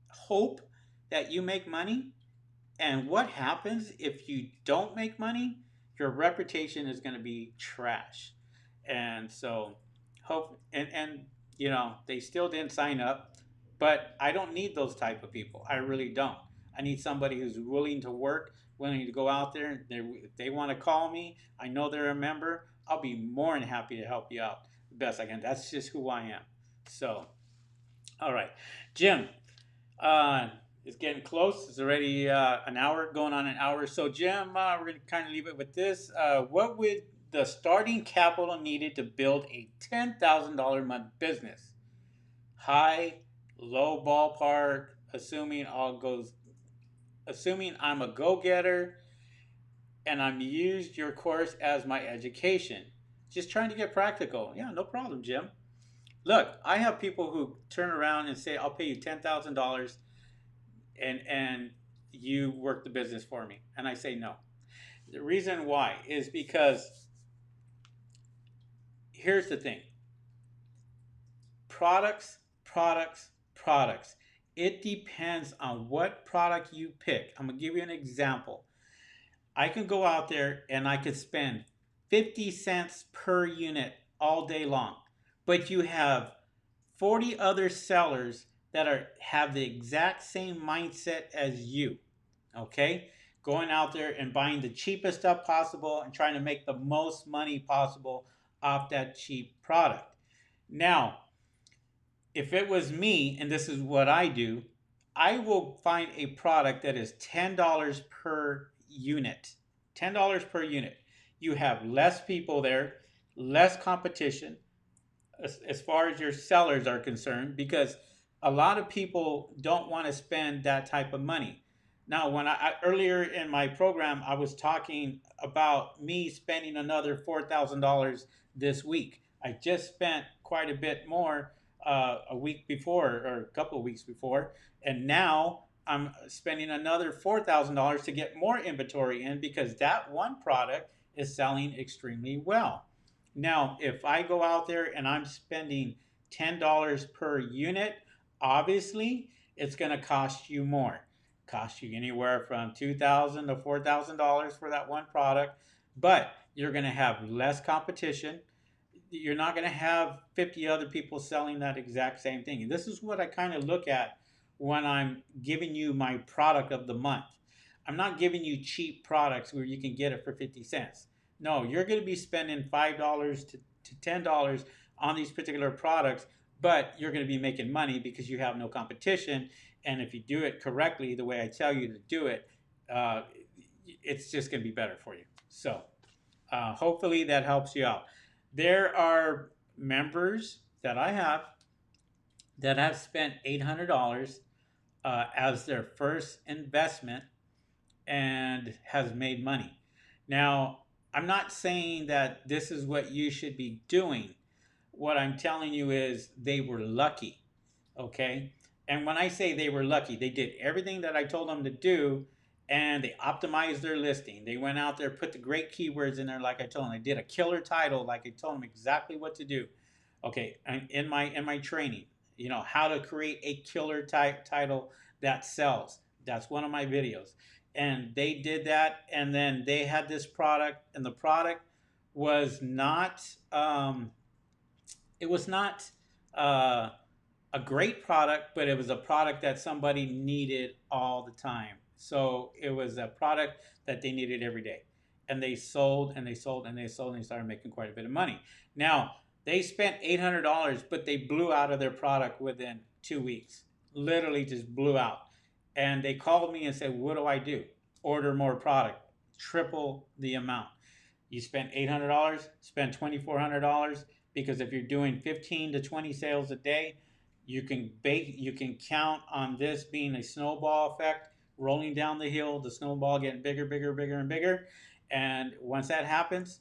hope that you make money, and what happens if you don't make money? Your reputation is going to be trash. And so, hope and they still didn't sign up, but I don't need those type of people. I really don't. I need somebody who's willing to work, willing to go out there. If they want to call me, I know they're a member. I'll be more than happy to help you out the best I can. That's just who I am. So, all right, Jim. Uh, it's getting close. It's already an hour, going on an hour. So, Jim, we're going to kind of leave it with this. What would the starting capital needed to build a $10,000 a month business? High low ballpark, assuming I'm a go-getter and I'm used your course as my education. Just trying to get practical. Yeah, no problem, Jim. Look, I have people who turn around and say, "I'll pay you $10,000 and you work the business for me," and I say no. The reason why is because here's the thing: products, products, products. It depends on what product you pick. I'm gonna give you an example. I can go out there and I could spend 50 cents per unit all day long. But you have 40 other sellers that are have the exact same mindset as you. Okay? Going out there and buying the cheapest stuff possible and trying to make the most money possible off that cheap product. Now, if it was me and this is what I do, I will find a product that is $10 per unit. $10 per unit. You have less people there, less competition as far as your sellers are concerned, because a lot of people don't want to spend that type of money. Now, when I earlier in my program, I was talking about me spending another $4,000 this week. I just spent quite a bit more a week before or a couple of weeks before, and now I'm spending another $4,000 to get more inventory in because that one product is selling extremely well. Now, if I go out there and I'm spending $10 per unit, obviously it's going to cost you more. Cost you anywhere from $2,000 to $4,000 for that one product, but you're going to have less competition. You're not going to have 50 other people selling that exact same thing. And this is what I kind of look at when I'm giving you my product of the month. I'm not giving you cheap products where you can get it for 50 cents. No, you're going to be spending $5 to $10 on these particular products, but you're going to be making money because you have no competition. And if you do it correctly, the way I tell you to do it, uh, it's just going to be better for you. So, hopefully that helps you out. There are members that I have that have spent $800 as their first investment and has made money. Now, I'm not saying that this is what you should be doing. What I'm telling you is they were lucky. Okay. And when I say they were lucky, they did everything that I told them to do and they optimized their listing. They went out there, put the great keywords in there like I told them. They did a killer title like I told them exactly what to do. Okay, and in my training, how to create a killer title that sells. That's one of my videos. And they did that and then they had this product and the product was not it was not uh, a great product, but it was a product that somebody needed all the time. So it was a product that they needed every day. And they sold and they sold and they sold and they started making quite a bit of money. Now, they spent $800, but they blew out of their product within 2 weeks. Literally just blew out. And they called me and said, "What do I do?" Order more product, triple the amount. You spend $800, spend $2,400 because if you're doing 15 to 20 sales a day, you can count on this being a snowball effect, rolling down the hill, the snowball getting bigger, bigger, bigger, and bigger. And once that happens,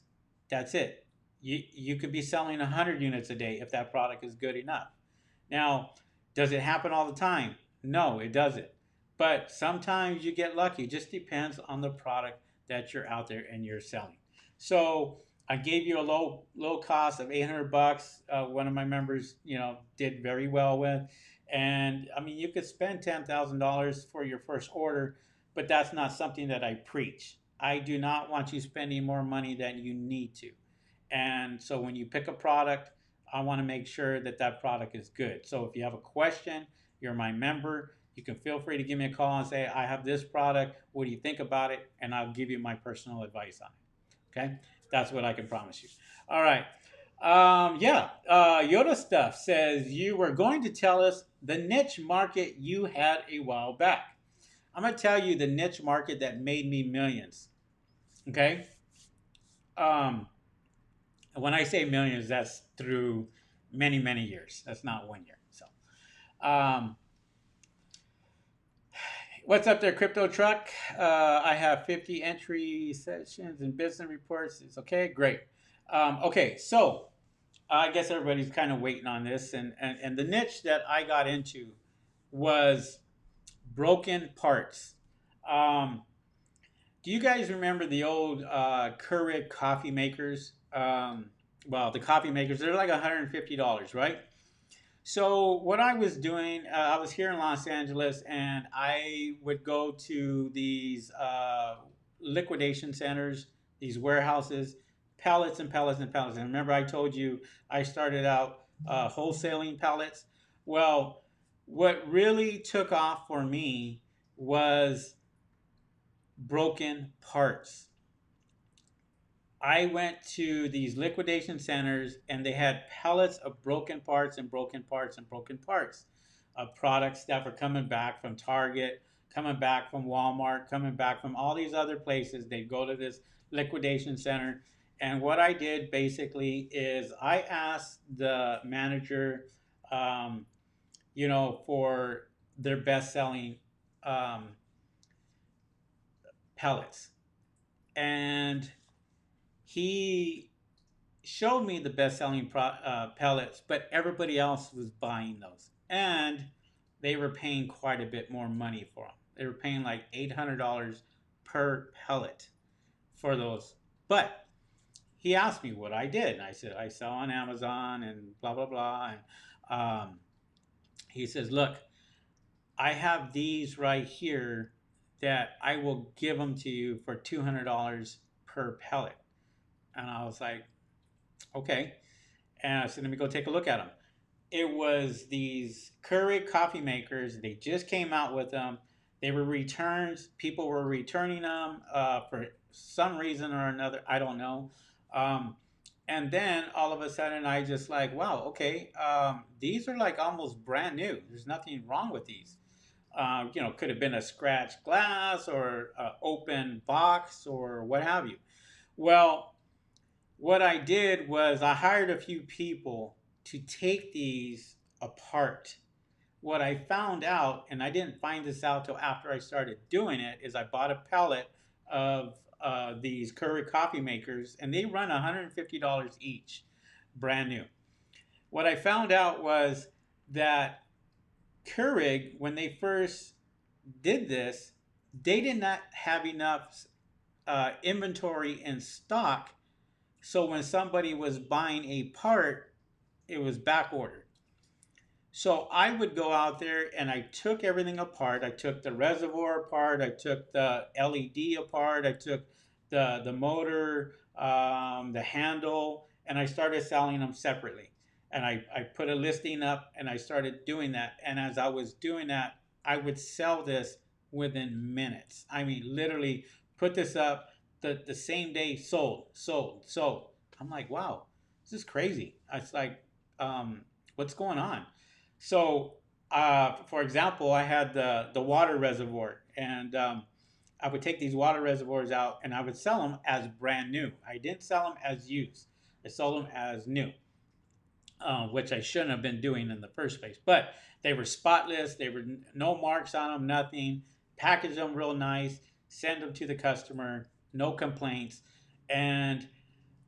that's it. You could be selling 100 units a day if that product is good enough. Now, does it happen all the time? No, it doesn't. But sometimes you get lucky. It just depends on the product that you're out there and you're selling. So I gave you a low cost of 800 bucks. One of my members, did very well with, and I mean you could spend $10,000 for your first order, but that's not something that I preach. I do not want you spending more money than you need to. And so when you pick a product, I want to make sure that that product is good. So if you have a question, you're my member, you can feel free to give me a call and say, "I have this product. What do you think about it?" And I'll give you my personal advice on it. Okay? That's what I can promise you. All right. Yeah. Yoda Stuff says you were going to tell us the niche market you had a while back. I'm going to tell you the niche market that made me millions. Okay? Um, when I say millions, that's through many, many years. That's not 1 year. So, Um, what's up there, Crypto Truck? I have 50 entry sessions and business reports. It's okay, great. Okay, so I guess everybody's kind of waiting on this, and the niche that I got into was broken parts. Um, do you guys remember the old Keurig coffee makers? Well, the coffee makers, they're like $150, right? So what I was doing, I was here in Los Angeles, and I would go to these liquidation centers, these warehouses, pallets and pallets and pallets. And remember, I told you I started out wholesaling pallets. Well, what really took off for me was broken parts. I went to these liquidation centers and they had pallets of broken parts and broken parts and broken parts of products that were coming back from Target, coming back from Walmart, coming back from all these other places. They'd go to this liquidation center. And what I did basically is I asked the manager, um, for their best selling um, pellets. And he showed me the best-selling pellets, but everybody else was buying those, and they were paying quite a bit more money for them. They were paying like $800 per pellet for those. But he asked me what I did, and I said I sell on Amazon and blah blah blah. And he says, "Look, I have these right here that I will give them to you for $200 per pellet." And I was like, "Okay." And I said, let me go take a look at them. It was these Keurig coffee makers. They just came out with them. They were returns. People were returning them for some reason or another. I don't know. Um, and then all of a sudden, I just like, wow, okay, these are like almost brand new. There's nothing wrong with these. Could have been a scratched glass or an open box or what have you. Well, what I did was I hired a few people to take these apart. What I found out, and I didn't find this out till after I started doing it, is I bought a pellet of these Keurig coffee makers, and they run $150 each, brand new. What I found out was that Keurig, when they first did this, they did not have enough inventory in stock, so when somebody was buying a part, it was back ordered. So I would go out there and I took everything apart. I took the reservoir apart. I took the LED apart. I took the motor, the handle, and I started selling them separately. And I put a listing up and I started doing that. And as I was doing that, I would sell this within minutes. I mean, literally put this up the same day, sold, sold, sold. I'm like, wow, this is crazy. It's like, what's going on? So, for example, I had the water reservoir, and I would take these water reservoirs out, and I would sell them as brand new. I didn't sell them as used. I sold them as new, which I shouldn't have been doing in the first place. But they were spotless. They were no marks on them, nothing. Package them real nice. Send them to the customer. No complaints. And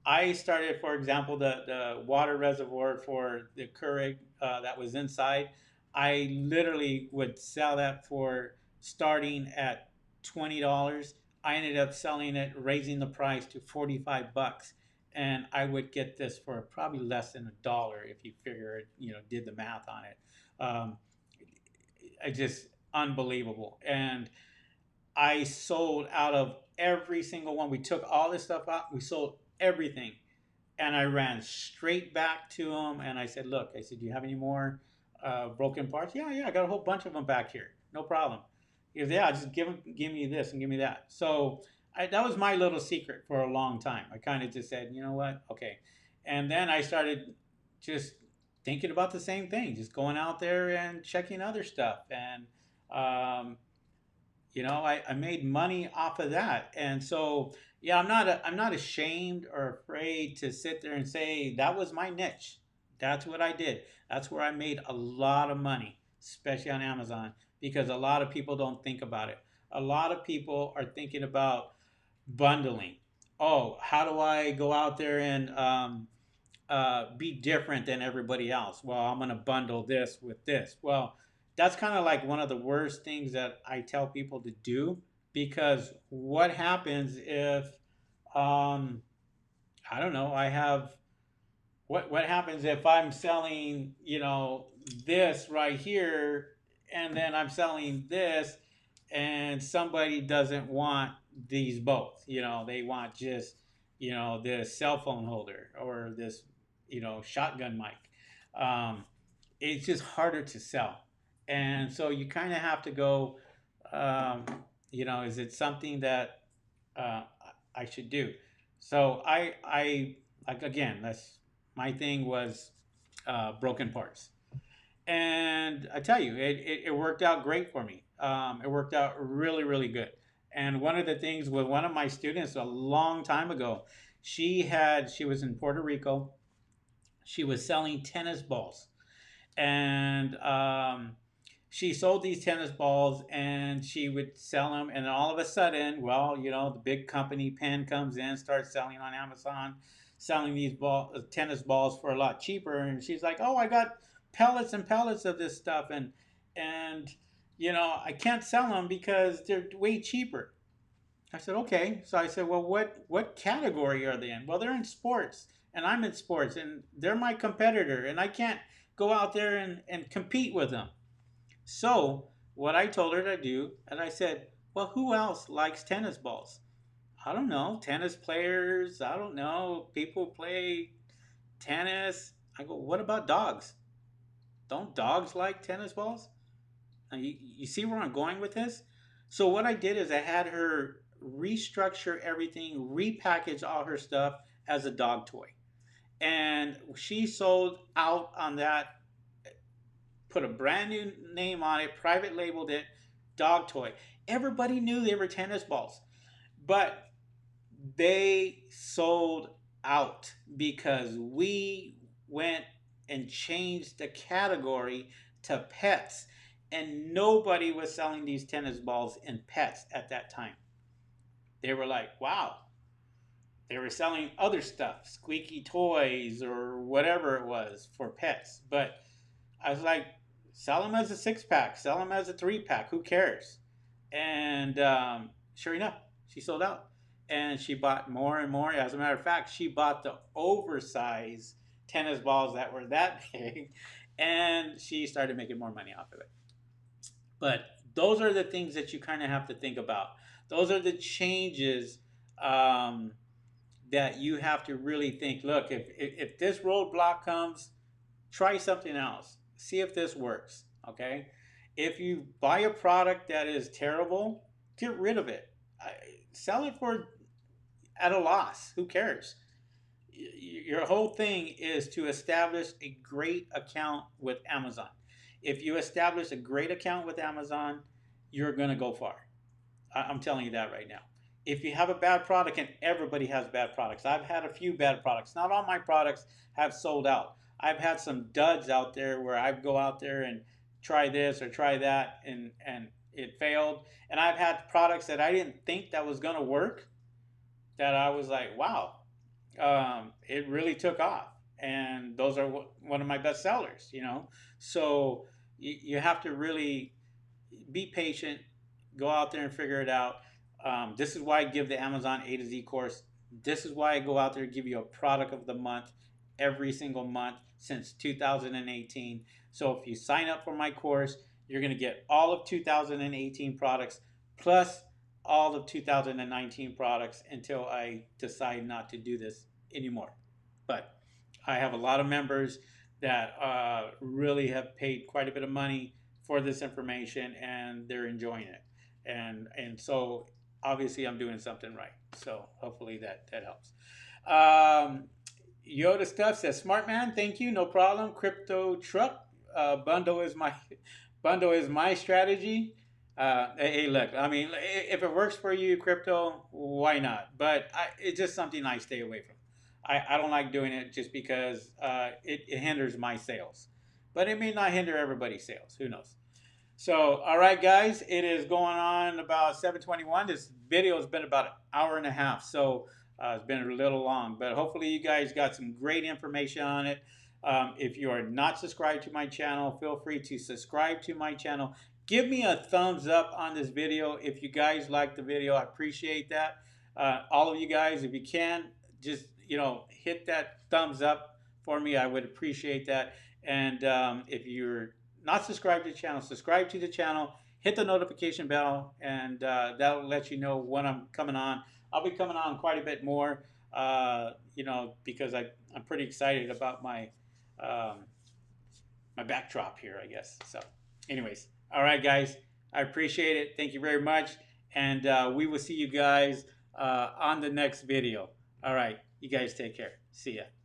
I started, for example, the water reservoir for the Keurig that was inside. I literally would sell that for starting at $20. I ended up selling it, raising the price to 45 bucks. And I would get this for probably less than $1 if you figure it, did the math on it. Um, I just unbelievable. And I sold out of every single one. We took all this stuff out. We sold everything, and I ran straight back to him and I said, "Look, I said, do you have any more broken parts?" "Yeah, yeah, I got a whole bunch of them back here. No problem." He goes, "Yeah, just give me this and give me that." So that was my little secret for a long time. I kind of just said, you know what, okay. And then I started just thinking about the same thing, just going out there and checking other stuff. And um, I made money off of that. And so, yeah, I'm not ashamed or afraid to sit there and say that was my niche. That's what I did. That's where I made a lot of money. especially on Amazon, because a lot of people don't think about it. A lot of people are thinking about bundling. Oh, how do I go out there and be different than everybody else? Well, I'm going to bundle this with this. Well, that's kind of like one of the worst things that I tell people to do, because what happens if, um, I don't know, I have what happens if I'm selling, this right here, and then I'm selling this, and somebody doesn't want these both. They want just, this cell phone holder or this, shotgun mic. Um, it's just harder to sell, and so you kind of have to go. Um, is it something that uh, I should do? So I like, again, that's my thing was broken parts, and I tell you, it worked out great for me. It worked out really, really good. And one of the things with one of my students a long time ago, she was in Puerto Rico. She was selling tennis balls, and she sold these tennis balls, and she would sell them, and all of a sudden, well, the big company Penn comes in, starts selling on Amazon, selling these tennis balls for a lot cheaper, and she's like, oh, I got pellets and pellets of this stuff, and I can't sell them because they're way cheaper. I said, okay. So I said, well, what category are they in? Well, they're in sports, and I'm in sports, and they're my competitor, and I can't go out there and compete with them. So what I told her to do, and I said, well, who else likes tennis balls? I don't know, tennis players. I don't know, people play tennis. I go, what about dogs? Don't dogs like tennis balls? Now, you see where I'm going with this? So what I did is I had her restructure everything, repackage all her stuff as a dog toy. And she sold out on that, put a brand new name on it, private labeled it, dog toy. Everybody knew they were tennis balls, but they sold out because we went and changed the category to pets, and nobody was selling these tennis balls in pets at that time. They were like, wow, they were selling other stuff, squeaky toys or whatever it was for pets. But I was like, sell them as a 6 pack, sell them as a 3 pack. Who cares? And sure enough, she sold out. And she bought more and more. As a matter of fact, she bought the oversized tennis balls that were that big, and she started making more money off of it. But those are the things that you kind of have to think about. Those are the changes um, that you have to really think. Look, if this roadblock comes, try something else. See if this works. Okay. If you buy a product that is terrible, get rid of it. Sell it for at a loss. Who cares? Your whole thing is to establish a great account with Amazon. If you establish a great account with Amazon, you're going to go far. I'm telling you that right now. If you have a bad product, and everybody has bad products, I've had a few bad products. Not all my products have sold out. I've had some duds out there where I go out there and try this or try that, and it failed. And I've had products that I didn't think that was going to work, that I was like, wow, it really took off. And those are one of my best sellers. So you have to really be patient, go out there and figure it out. This is why I give the Amazon A to Z course. This is why I go out there and give you a product of the month every single month since 2018. So if you sign up for my course, you're going to get all of 2018 products plus all of 2019 products until I decide not to do this anymore. But I have a lot of members that really have paid quite a bit of money for this information, and they're enjoying it. And so obviously I'm doing something right. So hopefully that helps. Um, Yoda stuff says, "Smart man, thank you, no problem. Crypto truck bundle is my bundle is my strategy." Hey, look, I mean, if it works for you, crypto, why not? But it's just something I stay away from. I don't like doing it just because it hinders my sales. but it may not hinder everybody's sales. Who knows? So, all right, guys, it is going on about 7:21. This video has been about an hour and a half, so it's been a little long, but hopefully you guys got some great information on it. If you are not subscribed to my channel, feel free to subscribe to my channel. Give me a thumbs up on this video if you guys like the video. I appreciate that. All of you guys, if you can, just hit that thumbs up for me. I would appreciate that. And if you're not subscribed to the channel, subscribe to the channel, hit the notification bell, and that'll let you know when I'm coming on. I'll be coming on quite a bit more, because I'm pretty excited about um, my backdrop here, I guess. So, anyways, all right, guys, I appreciate it. Thank you very much, and we will see you guys on the next video. All right, you guys take care. See ya.